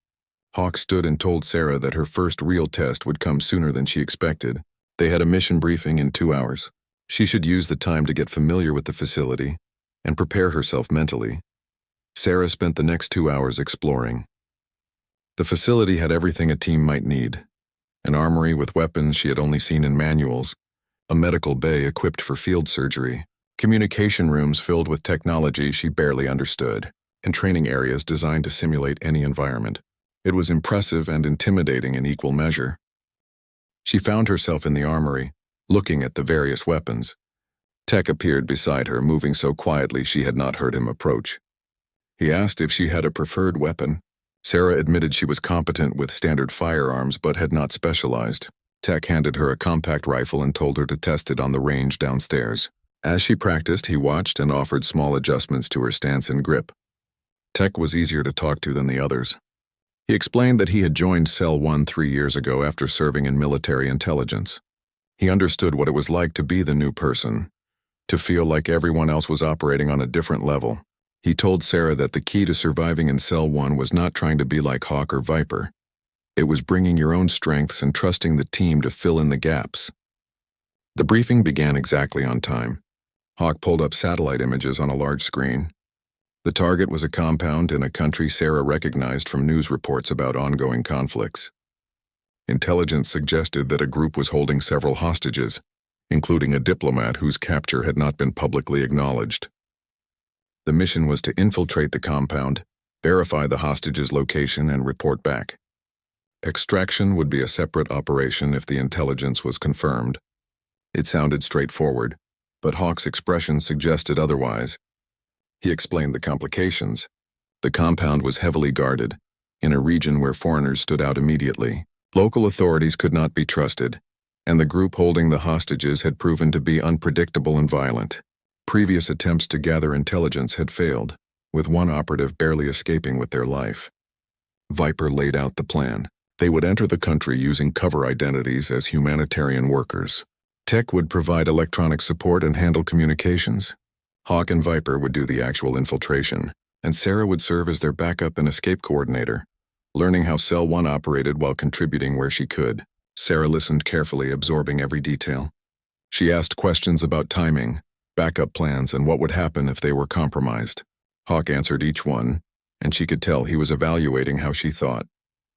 Hawk stood and told Sarah that her first real test would come sooner than she expected. They had a mission briefing in 2 hours. She should use the time to get familiar with the facility and prepare herself mentally. Sarah spent the next 2 hours exploring. The facility had everything a team might need. An armory with weapons she had only seen in manuals, a medical bay equipped for field surgery, communication rooms filled with technology she barely understood, and training areas designed to simulate any environment. It was impressive and intimidating in equal measure. She found herself in the armory, looking at the various weapons. Tech appeared beside her, moving so quietly she had not heard him approach. He asked if she had a preferred weapon. Sarah admitted she was competent with standard firearms but had not specialized. Tech handed her a compact rifle and told her to test it on the range downstairs. As she practiced, he watched and offered small adjustments to her stance and grip. Tech was easier to talk to than the others. He explained that he had joined Cell 1 3 years ago after serving in military intelligence. He understood what it was like to be the new person, to feel like everyone else was operating on a different level. He told Sarah that the key to surviving in Cell 1 was not trying to be like Hawk or Viper. It was bringing your own strengths and trusting the team to fill in the gaps. The briefing began exactly on time. Hawk pulled up satellite images on a large screen. The target was a compound in a country Sarah recognized from news reports about ongoing conflicts. Intelligence suggested that a group was holding several hostages, including a diplomat whose capture had not been publicly acknowledged. The mission was to infiltrate the compound, verify the hostages' location, and report back. Extraction would be a separate operation if the intelligence was confirmed. It sounded straightforward, but Hawk's expression suggested otherwise. He explained the complications. The compound was heavily guarded, in a region where foreigners stood out immediately. Local authorities could not be trusted, and the group holding the hostages had proven to be unpredictable and violent. Previous attempts to gather intelligence had failed, with one operative barely escaping with their life. Viper laid out the plan. They would enter the country using cover identities as humanitarian workers. Tech would provide electronic support and handle communications. Hawk and Viper would do the actual infiltration, and Sarah would serve as their backup and escape coordinator, learning how Cell 1 operated while contributing where she could. Sarah listened carefully, absorbing every detail. She asked questions about timing, backup plans, and what would happen if they were compromised. Hawk answered each one, and she could tell he was evaluating how she thought,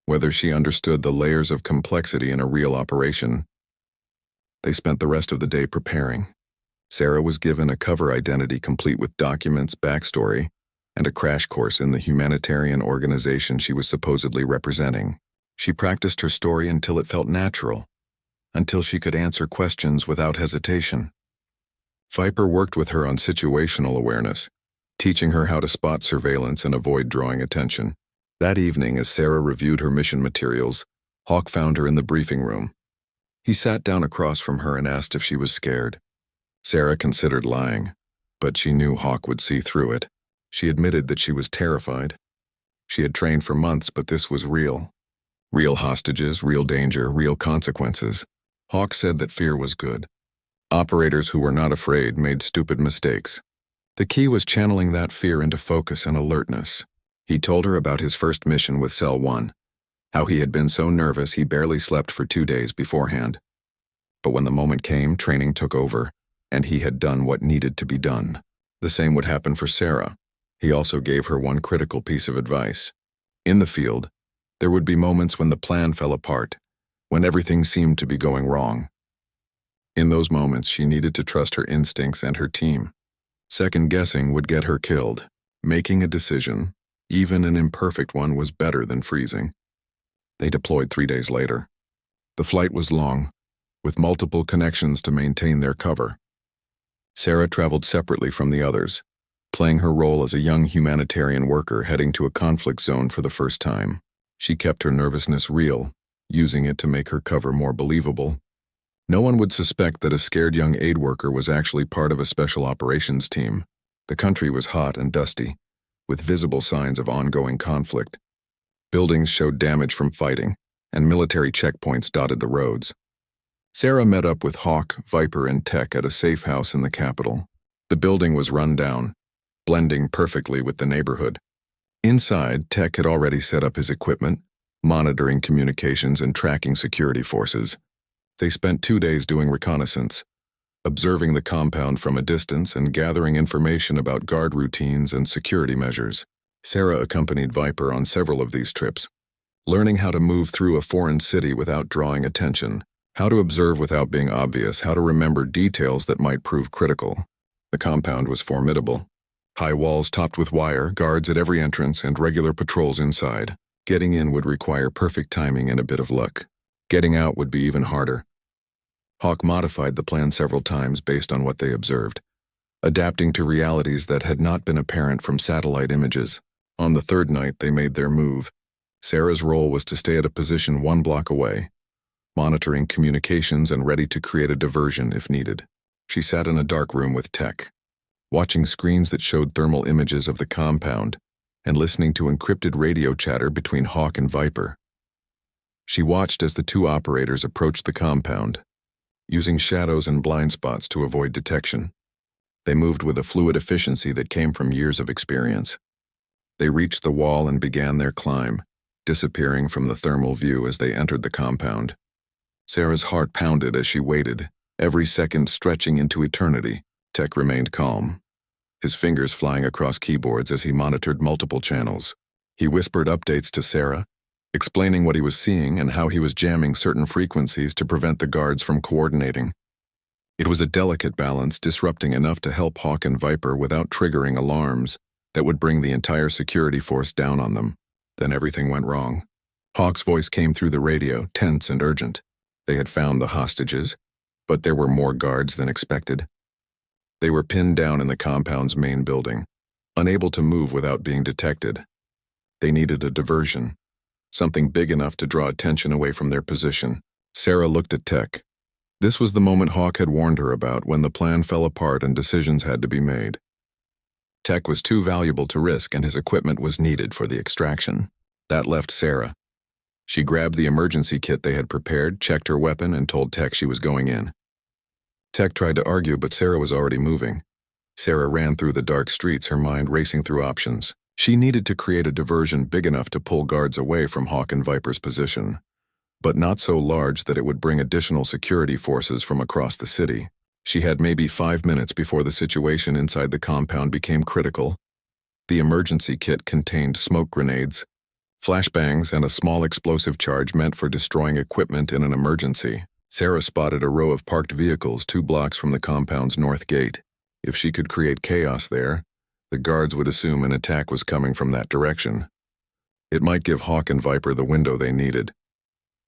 whether she understood the layers of complexity in a real operation. They spent the rest of the day preparing. Sarah was given a cover identity complete with documents, backstory, and a crash course in the humanitarian organization she was supposedly representing. She practiced her story until it felt natural, until she could answer questions without hesitation. Viper worked with her on situational awareness, teaching her how to spot surveillance and avoid drawing attention. That evening, as Sarah reviewed her mission materials, Hawk found her in the briefing room. He sat down across from her and asked if she was scared. Sarah considered lying, but she knew Hawk would see through it. She admitted that she was terrified. She had trained for months, but this was real. Real hostages, real danger, real consequences. Hawk said that fear was good. Operators who were not afraid made stupid mistakes. The key was channeling that fear into focus and alertness. He told her about his first mission with Cell 1, how he had been so nervous he barely slept for 2 days beforehand. But when the moment came, training took over, and he had done what needed to be done. The same would happen for Sarah. He also gave her one critical piece of advice. In the field, There would be moments when the plan fell apart, when everything seemed to be going wrong. In those moments, she needed to trust her instincts and her team. Second-guessing would get her killed. Making a decision, even an imperfect one, was better than freezing. They deployed 3 days later. The flight was long, with multiple connections to maintain their cover. Sarah traveled separately from the others, playing her role as a young humanitarian worker heading to a conflict zone for the first time. She kept her nervousness real, using it to make her cover more believable. No one would suspect that a scared young aid worker was actually part of a special operations team. The country was hot and dusty, with visible signs of ongoing conflict. Buildings showed damage from fighting, and military checkpoints dotted the roads. Sarah met up with Hawk, Viper, and Tech at a safe house in the capital. The building was run down, blending perfectly with the neighborhood. Inside, Tech had already set up his equipment, monitoring communications and tracking security forces. They spent 2 days doing reconnaissance, observing the compound from a distance and gathering information about guard routines and security measures. Sarah accompanied Viper on several of these trips, learning how to move through a foreign city without drawing attention, how to observe without being obvious, how to remember details that might prove critical. The compound was formidable. High walls topped with wire, guards at every entrance, and regular patrols inside. Getting in would require perfect timing and a bit of luck. Getting out would be even harder. Hawk modified the plan several times based on what they observed, adapting to realities that had not been apparent from satellite images. On the third night, they made their move. Sarah's role was to stay at a position 1 block away, monitoring communications and ready to create a diversion if needed. She sat in a dark room with Tech, watching screens that showed thermal images of the compound and listening to encrypted radio chatter between Hawk and Viper. She watched as the 2 operators approached the compound, using shadows and blind spots to avoid detection. They moved with a fluid efficiency that came from years of experience. They reached the wall and began their climb, disappearing from the thermal view as they entered the compound. Sarah's heart pounded as she waited, every second stretching into eternity. Tech remained calm, his fingers flying across keyboards as he monitored multiple channels. He whispered updates to Sarah, explaining what he was seeing and how he was jamming certain frequencies to prevent the guards from coordinating. It was a delicate balance, disrupting enough to help Hawk and Viper without triggering alarms that would bring the entire security force down on them. Then everything went wrong. Hawk's voice came through the radio, tense and urgent. They had found the hostages, but there were more guards than expected. They were pinned down in the compound's main building, unable to move without being detected. They needed a diversion, something big enough to draw attention away from their position. Sarah looked at Tech. This was the moment Hawk had warned her about, when the plan fell apart and decisions had to be made. Tech was too valuable to risk, and his equipment was needed for the extraction. That left Sarah. She grabbed the emergency kit they had prepared, checked her weapon, and told Tech she was going in. Tech tried to argue, but Sarah was already moving. Sarah ran through the dark streets, her mind racing through options. She needed to create a diversion big enough to pull guards away from Hawk and Viper's position, but not so large that it would bring additional security forces from across the city. She had maybe 5 minutes before the situation inside the compound became critical. The emergency kit contained smoke grenades, flashbangs, and a small explosive charge meant for destroying equipment in an emergency. Sarah spotted a row of parked vehicles 2 blocks from the compound's north gate. If she could create chaos there, the guards would assume an attack was coming from that direction. It might give Hawk and Viper the window they needed.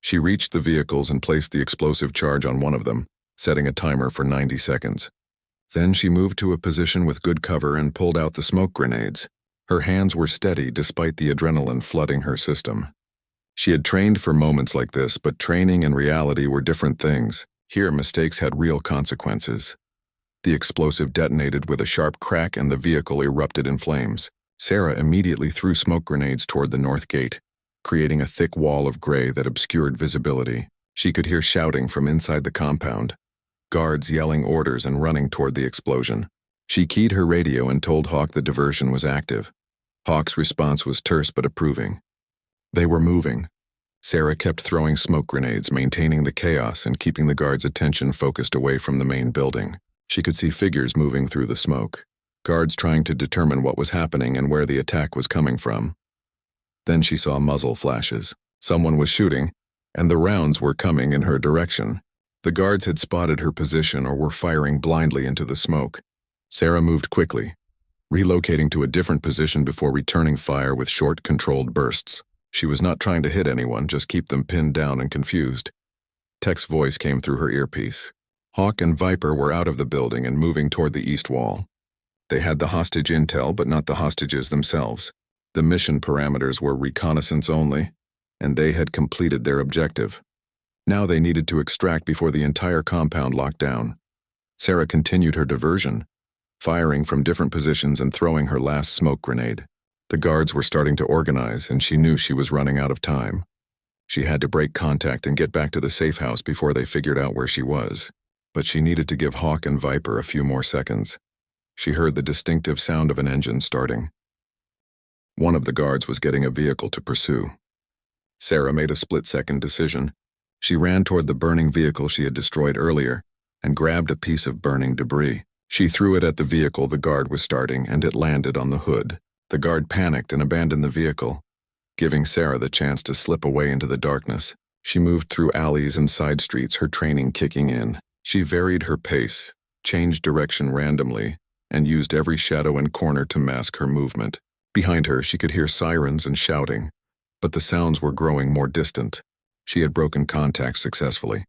She reached the vehicles and placed the explosive charge on one of them, setting a timer for 90 seconds. Then she moved to a position with good cover and pulled out the smoke grenades. Her hands were steady despite the adrenaline flooding her system. She had trained for moments like this, but training and reality were different things. Here, mistakes had real consequences. The explosive detonated with a sharp crack and the vehicle erupted in flames. Sarah immediately threw smoke grenades toward the north gate, creating a thick wall of gray that obscured visibility. She could hear shouting from inside the compound, guards yelling orders and running toward the explosion. She keyed her radio and told Hawk the diversion was active. Hawk's response was terse but approving. They were moving. Sarah kept throwing smoke grenades, maintaining the chaos and keeping the guards' attention focused away from the main building. She could see figures moving through the smoke, guards trying to determine what was happening and where the attack was coming from. Then she saw muzzle flashes. Someone was shooting, and the rounds were coming in her direction. The guards had spotted her position or were firing blindly into the smoke. Sarah moved quickly, relocating to a different position before returning fire with short, controlled bursts. She was not trying to hit anyone, just keep them pinned down and confused. Tech's voice came through her earpiece. Hawk and Viper were out of the building and moving toward the east wall. They had the hostage intel, but not the hostages themselves. The mission parameters were reconnaissance only, and they had completed their objective. Now they needed to extract before the entire compound locked down. Sarah continued her diversion, firing from different positions and throwing her last smoke grenade. The guards were starting to organize, and she knew she was running out of time. She had to break contact and get back to the safe house before they figured out where she was. But she needed to give Hawk and Viper a few more seconds. She heard the distinctive sound of an engine starting. One of the guards was getting a vehicle to pursue. Sarah made a split-second decision. She ran toward the burning vehicle she had destroyed earlier and grabbed a piece of burning debris. She threw it at the vehicle the guard was starting, and it landed on the hood. The guard panicked and abandoned the vehicle, giving Sarah the chance to slip away into the darkness. She moved through alleys and side streets, her training kicking in. She varied her pace, changed direction randomly, and used every shadow and corner to mask her movement. Behind her, she could hear sirens and shouting, but the sounds were growing more distant. She had broken contact successfully.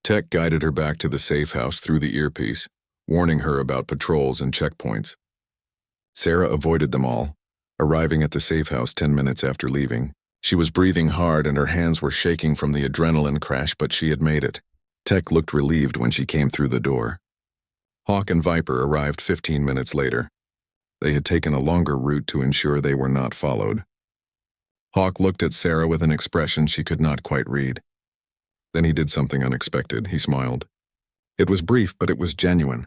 Tech guided her back to the safe house through the earpiece, warning her about patrols and checkpoints. Sarah avoided them all, arriving at the safe house 10 minutes after leaving. She was breathing hard and her hands were shaking from the adrenaline crash, but she had made it. Tech looked relieved when she came through the door. Hawk and Viper arrived 15 minutes later. They had taken a longer route to ensure they were not followed. Hawk looked at Sarah with an expression she could not quite read. Then he did something unexpected. He smiled. It was brief, but it was genuine.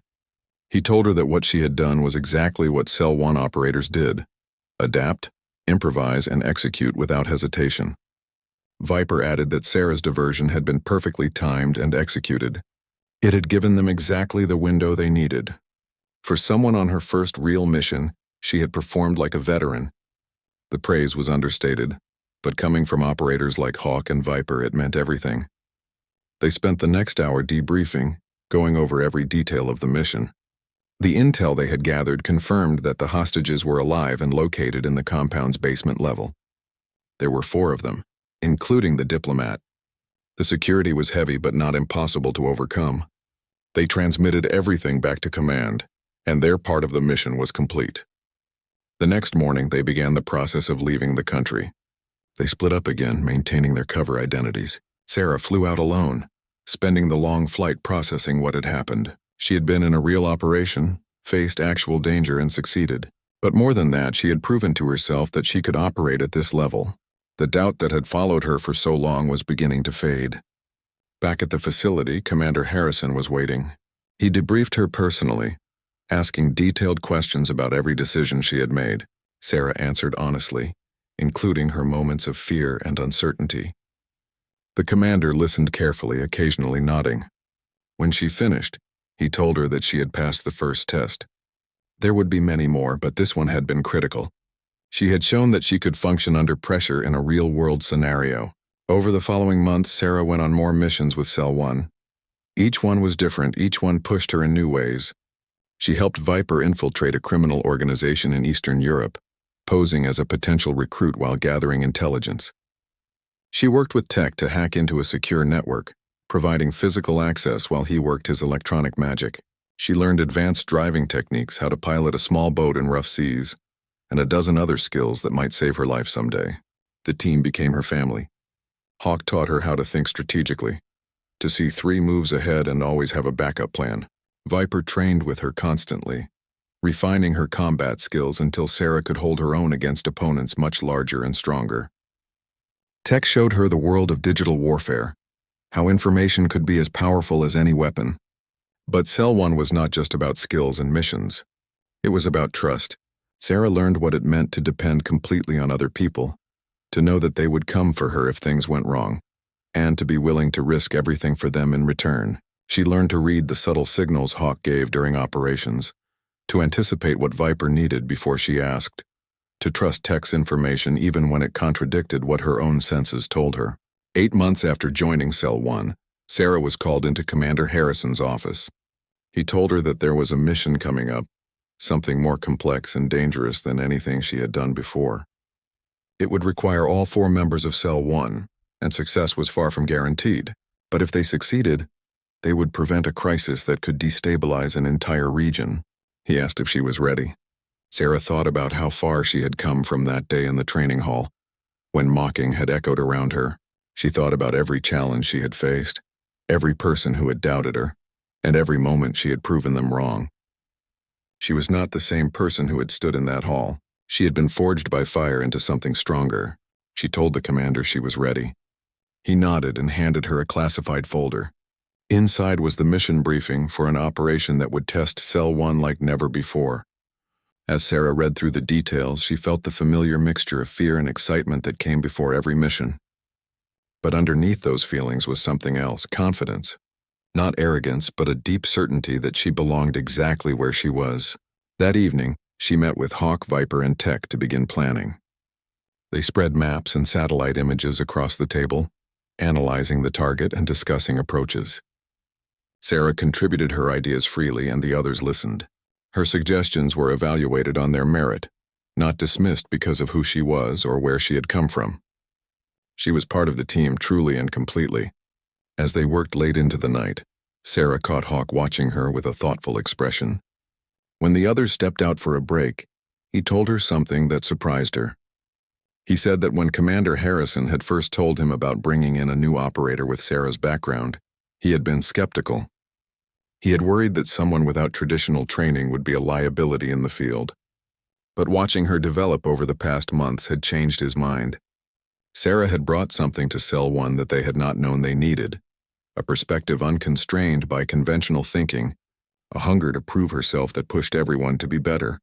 He told her that what she had done was exactly what Cell 1 operators did: adapt, improvise, and execute without hesitation. Viper added that Sarah's diversion had been perfectly timed and executed. It had given them exactly the window they needed. For someone on her first real mission, she had performed like a veteran. The praise was understated, but coming from operators like Hawk and Viper, it meant everything. They spent the next hour debriefing, going over every detail of the mission. The intel they had gathered confirmed that the hostages were alive and located in the compound's basement level. There were 4 of them, including the diplomat. The security was heavy but not impossible to overcome. They transmitted everything back to command, and their part of the mission was complete. The next morning, they began the process of leaving the country. They split up again, maintaining their cover identities. Sarah flew out alone, spending the long flight processing what had happened. She had been in a real operation, faced actual danger, and succeeded. But more than that, she had proven to herself that she could operate at this level. The doubt that had followed her for so long was beginning to fade. Back at the facility, Commander Harrison was waiting. He debriefed her personally, asking detailed questions about every decision she had made. Sarah answered honestly, including her moments of fear and uncertainty. The commander listened carefully, occasionally nodding. When she finished, he told her that she had passed the first test. There would be many more, but this one had been critical. She had shown that she could function under pressure in a real-world scenario. Over the following months, Sarah went on more missions with Cell 1. Each one was different, each one pushed her in new ways. She helped Viper infiltrate a criminal organization in Eastern Europe, posing as a potential recruit while gathering intelligence. She worked with Tech to hack into a secure network, providing physical access while he worked his electronic magic. She learned advanced driving techniques, how to pilot a small boat in rough seas, and a dozen other skills that might save her life someday. The team became her family. Hawk taught her how to think strategically, to see 3 moves ahead and always have a backup plan. Viper trained with her constantly, refining her combat skills until Sarah could hold her own against opponents much larger and stronger. Tech showed her the world of digital warfare, how information could be as powerful as any weapon. But Cell 1 was not just about skills and missions. It was about trust. Sarah learned what it meant to depend completely on other people, to know that they would come for her if things went wrong, and to be willing to risk everything for them in return. She learned to read the subtle signals Hawk gave during operations, to anticipate what Viper needed before she asked, to trust tech's information even when it contradicted what her own senses told her. 8 months after joining Cell 1, Sarah was called into Commander Harrison's office. He told her that there was a mission coming up, something more complex and dangerous than anything she had done before. It would require all 4 members of Cell 1, and success was far from guaranteed. But if they succeeded, they would prevent a crisis that could destabilize an entire region. He asked if she was ready. Sarah thought about how far she had come from that day in the training hall, when mocking had echoed around her. She thought about every challenge she had faced, every person who had doubted her, and every moment she had proven them wrong. She was not the same person who had stood in that hall. She had been forged by fire into something stronger. She told the commander she was ready. He nodded and handed her a classified folder. Inside was the mission briefing for an operation that would test Cell 1 like never before. As Sarah read through the details, she felt the familiar mixture of fear and excitement that came before every mission. But underneath those feelings was something else, confidence. Not arrogance, but a deep certainty that she belonged exactly where she was. That evening, she met with Hawk, Viper, and Tech to begin planning. They spread maps and satellite images across the table, analyzing the target and discussing approaches. Sarah contributed her ideas freely and the others listened. Her suggestions were evaluated on their merit, not dismissed because of who she was or where she had come from. She was part of the team truly and completely. As they worked late into the night, Sarah caught Hawk watching her with a thoughtful expression. When the others stepped out for a break, he told her something that surprised her. He said that when Commander Harrison had first told him about bringing in a new operator with Sarah's background, he had been skeptical. He had worried that someone without traditional training would be a liability in the field. But watching her develop over the past months had changed his mind. Sarah had brought something to Cell 1 that they had not known they needed, a perspective unconstrained by conventional thinking, a hunger to prove herself that pushed everyone to be better,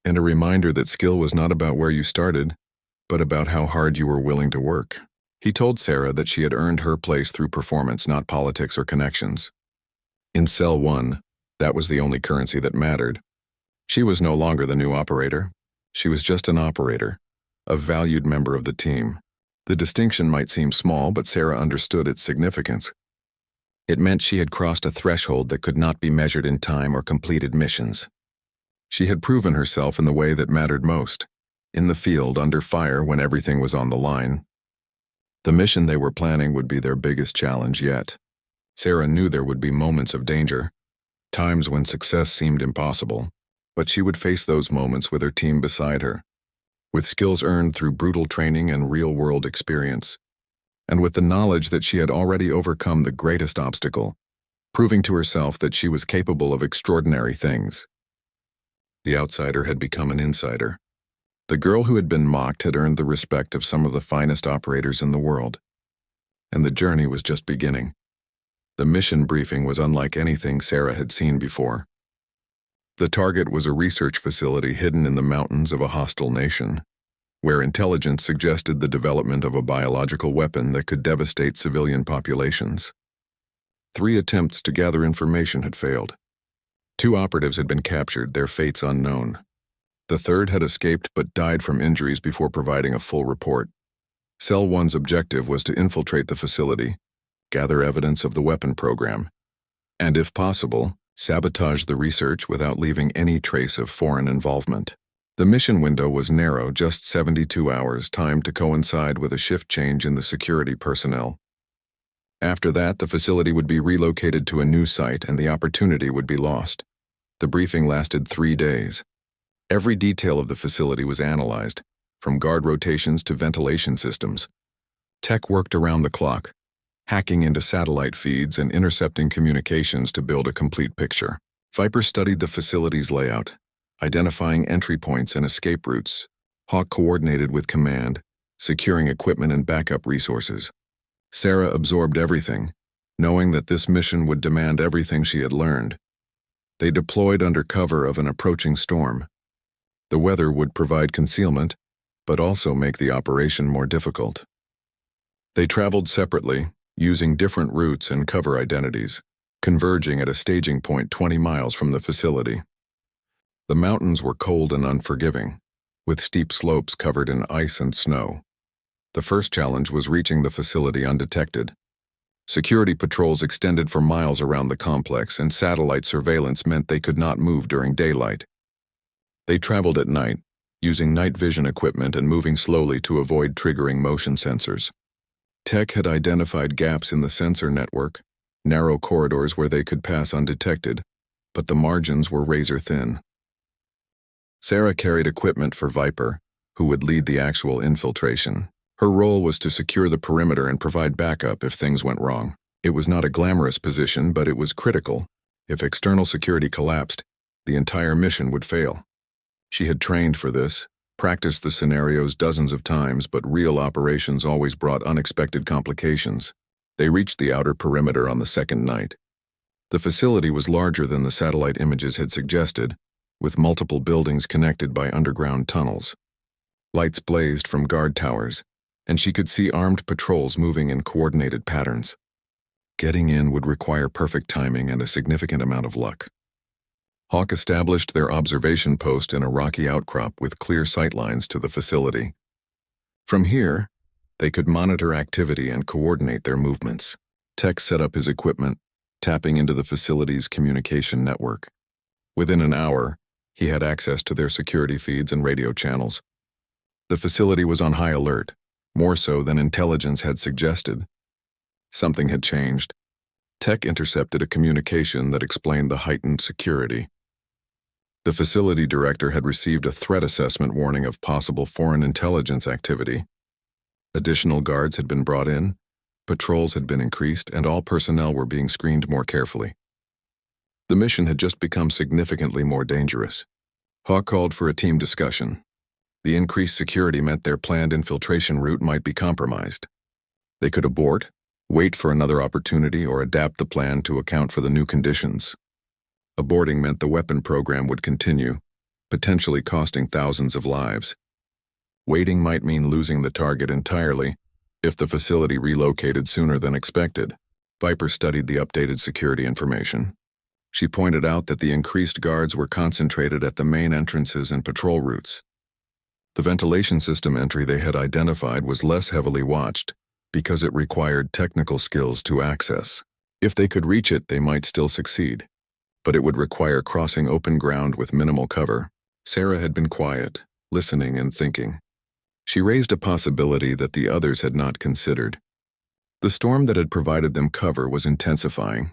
and a reminder that skill was not about where you started, but about how hard you were willing to work. He told Sarah that she had earned her place through performance, not politics or connections. In Cell 1, that was the only currency that mattered. She was no longer the new operator. She was just an operator, a valued member of the team. The distinction might seem small, but Sarah understood its significance. It meant she had crossed a threshold that could not be measured in time or completed missions. She had proven herself in the way that mattered most, in the field, under fire when everything was on the line. The mission they were planning would be their biggest challenge yet. Sarah knew there would be moments of danger, times when success seemed impossible, but she would face those moments with her team beside her, with skills earned through brutal training and real-world experience, and with the knowledge that she had already overcome the greatest obstacle, proving to herself that she was capable of extraordinary things. The outsider had become an insider. The girl who had been mocked had earned the respect of some of the finest operators in the world, and the journey was just beginning. The mission briefing was unlike anything Sarah had seen before. The target was a research facility hidden in the mountains of a hostile nation, where intelligence suggested the development of a biological weapon that could devastate civilian populations. 3 attempts to gather information had failed. 2 operatives had been captured, their fates unknown. The 3rd had escaped but died from injuries before providing a full report. Cell 1's objective was to infiltrate the facility, gather evidence of the weapon program, and if possible, sabotage the research without leaving any trace of foreign involvement. The mission window was narrow, just 72 hours, timed to coincide with a shift change in the security personnel. After that, the facility would be relocated to a new site and the opportunity would be lost. The briefing lasted 3 days. Every detail of the facility was analyzed, from guard rotations to ventilation systems. Tech worked around the clock, hacking into satellite feeds and intercepting communications to build a complete picture. Viper studied the facility's layout, identifying entry points and escape routes. Hawk coordinated with command, securing equipment and backup resources. Sarah absorbed everything, knowing that this mission would demand everything she had learned. They deployed under cover of an approaching storm. The weather would provide concealment, but also make the operation more difficult. They traveled separately, using different routes and cover identities, converging at a staging point 20 miles from the facility. The mountains were cold and unforgiving, with steep slopes covered in ice and snow. The first challenge was reaching the facility undetected. Security patrols extended for miles around the complex, and satellite surveillance meant they could not move during daylight. They traveled at night, using night vision equipment and moving slowly to avoid triggering motion sensors. Tech had identified gaps in the sensor network, narrow corridors where they could pass undetected, but the margins were razor thin. Sarah carried equipment for Viper, who would lead the actual infiltration. Her role was to secure the perimeter and provide backup if things went wrong. It was not a glamorous position, but it was critical. If external security collapsed, the entire mission would fail. She had trained for this, practiced the scenarios dozens of times, but real operations always brought unexpected complications. They reached the outer perimeter on the second night. The facility was larger than the satellite images had suggested, with multiple buildings connected by underground tunnels. Lights blazed from guard towers, and she could see armed patrols moving in coordinated patterns. Getting in would require perfect timing and a significant amount of luck. Hawk established their observation post in a rocky outcrop with clear sightlines to the facility. From here, they could monitor activity and coordinate their movements. Tech set up his equipment, tapping into the facility's communication network. Within an hour, he had access to their security feeds and radio channels. The facility was on high alert, more so than intelligence had suggested. Something had changed. Tech intercepted a communication that explained the heightened security. The facility director had received a threat assessment warning of possible foreign intelligence activity. Additional guards had been brought in, patrols had been increased, and all personnel were being screened more carefully. The mission had just become significantly more dangerous. Hawk called for a team discussion. The increased security meant their planned infiltration route might be compromised. They could abort, wait for another opportunity, or adapt the plan to account for the new conditions. Aborting meant the weapon program would continue, potentially costing thousands of lives. Waiting might mean losing the target entirely if the facility relocated sooner than expected. Viper studied the updated security information. She pointed out that the increased guards were concentrated at the main entrances and patrol routes. The ventilation system entry they had identified was less heavily watched because it required technical skills to access. If they could reach it, they might still succeed, but it would require crossing open ground with minimal cover. Sarah had been quiet, listening and thinking. She raised a possibility that the others had not considered. The storm that had provided them cover was intensifying.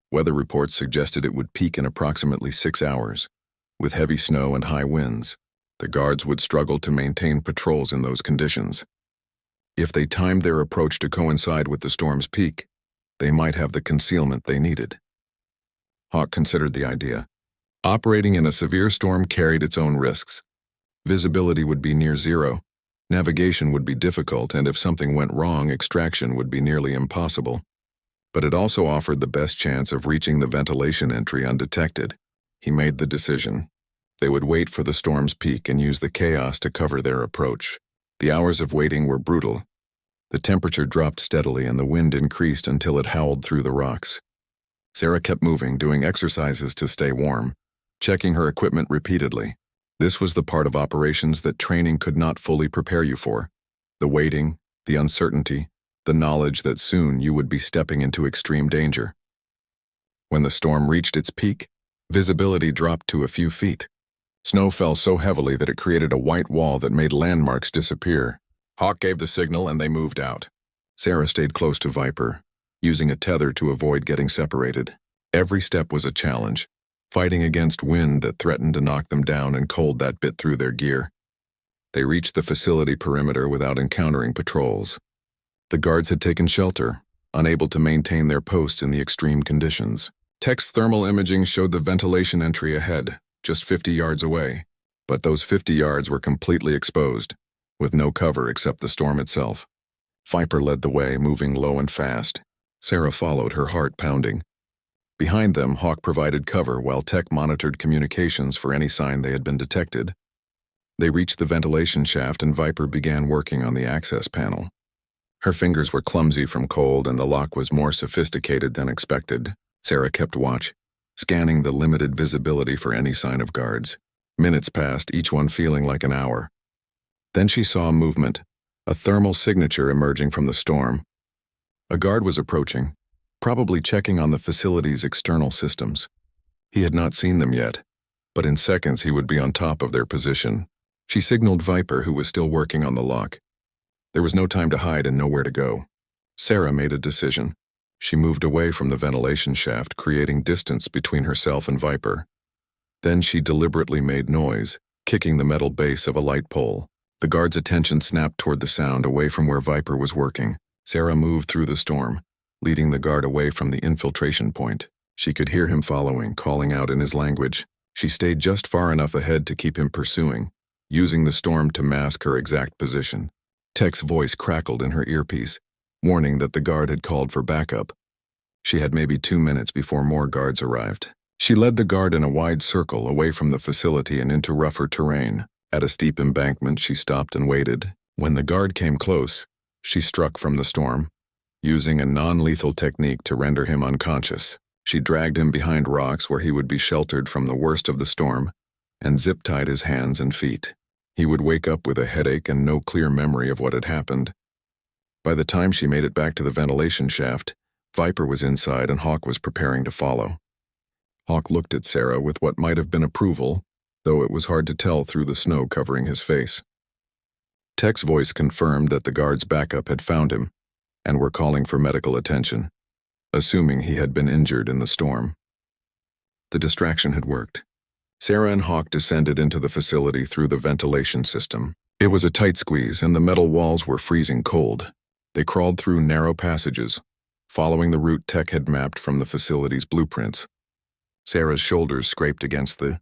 Weather reports suggested it would peak in approximately 6 hours. With heavy snow and high winds, the guards would struggle to maintain patrols in those conditions. If they timed their approach to coincide with the storm's peak, they might have the concealment they needed. Hawk considered the idea. Operating in a severe storm carried its own risks. Visibility would be near zero, navigation would be difficult, and if something went wrong, extraction would be nearly impossible. But it also offered the best chance of reaching the ventilation entry undetected. He made the decision. They would wait for the storm's peak and use the chaos to cover their approach. The hours of waiting were brutal. The temperature dropped steadily and the wind increased until it howled through the rocks. Sarah kept moving, doing exercises to stay warm, checking her equipment repeatedly. This was the part of operations that training could not fully prepare you for. The waiting, the uncertainty, the knowledge that soon you would be stepping into extreme danger. When the storm reached its peak, visibility dropped to a few feet. Snow fell so heavily that it created a white wall that made landmarks disappear. Hawk gave the signal and they moved out. Sarah stayed close to Viper, using a tether to avoid getting separated. Every step was a challenge, fighting against wind that threatened to knock them down and cold that bit through their gear. They reached the facility perimeter without encountering patrols. The guards had taken shelter, unable to maintain their posts in the extreme conditions. Tech's thermal imaging showed the ventilation entry ahead, just 50 yards away, but those 50 yards were completely exposed, with no cover except the storm itself. Viper led the way, moving low and fast. Sarah followed, her heart pounding. Behind them, Hawk provided cover while Tech monitored communications for any sign they had been detected. They reached the ventilation shaft and Viper began working on the access panel. Her fingers were clumsy from cold and the lock was more sophisticated than expected. Sarah kept watch, scanning the limited visibility for any sign of guards. Minutes passed, each one feeling like an hour. Then she saw movement, a thermal signature emerging from the storm. A guard was approaching, probably checking on the facility's external systems. He had not seen them yet, but in seconds he would be on top of their position. She signaled Viper, who was still working on the lock. There was no time to hide and nowhere to go. Sarah made a decision. She moved away from the ventilation shaft, creating distance between herself and Viper. Then she deliberately made noise, kicking the metal base of a light pole. The guard's attention snapped toward the sound, away from where Viper was working. Sarah moved through the storm, leading the guard away from the infiltration point. She could hear him following, calling out in his language. She stayed just far enough ahead to keep him pursuing, using the storm to mask her exact position. Tech's voice crackled in her earpiece, warning that the guard had called for backup. She had maybe 2 minutes before more guards arrived. She led the guard in a wide circle away from the facility and into rougher terrain. At a steep embankment, she stopped and waited. When the guard came close, she struck from the storm, using a non-lethal technique to render him unconscious. She dragged him behind rocks where he would be sheltered from the worst of the storm, and zip-tied his hands and feet. He would wake up with a headache and no clear memory of what had happened. By the time she made it back to the ventilation shaft, Viper was inside and Hawk was preparing to follow. Hawk looked at Sarah with what might have been approval, though it was hard to tell through the snow covering his face. Tech's voice confirmed that the guard's backup had found him and were calling for medical attention, assuming he had been injured in the storm. The distraction had worked. Sarah and Hawk descended into the facility through the ventilation system. It was a tight squeeze, and the metal walls were freezing cold. They crawled through narrow passages, following the route Tech had mapped from the facility's blueprints. Sarah's shoulders scraped against the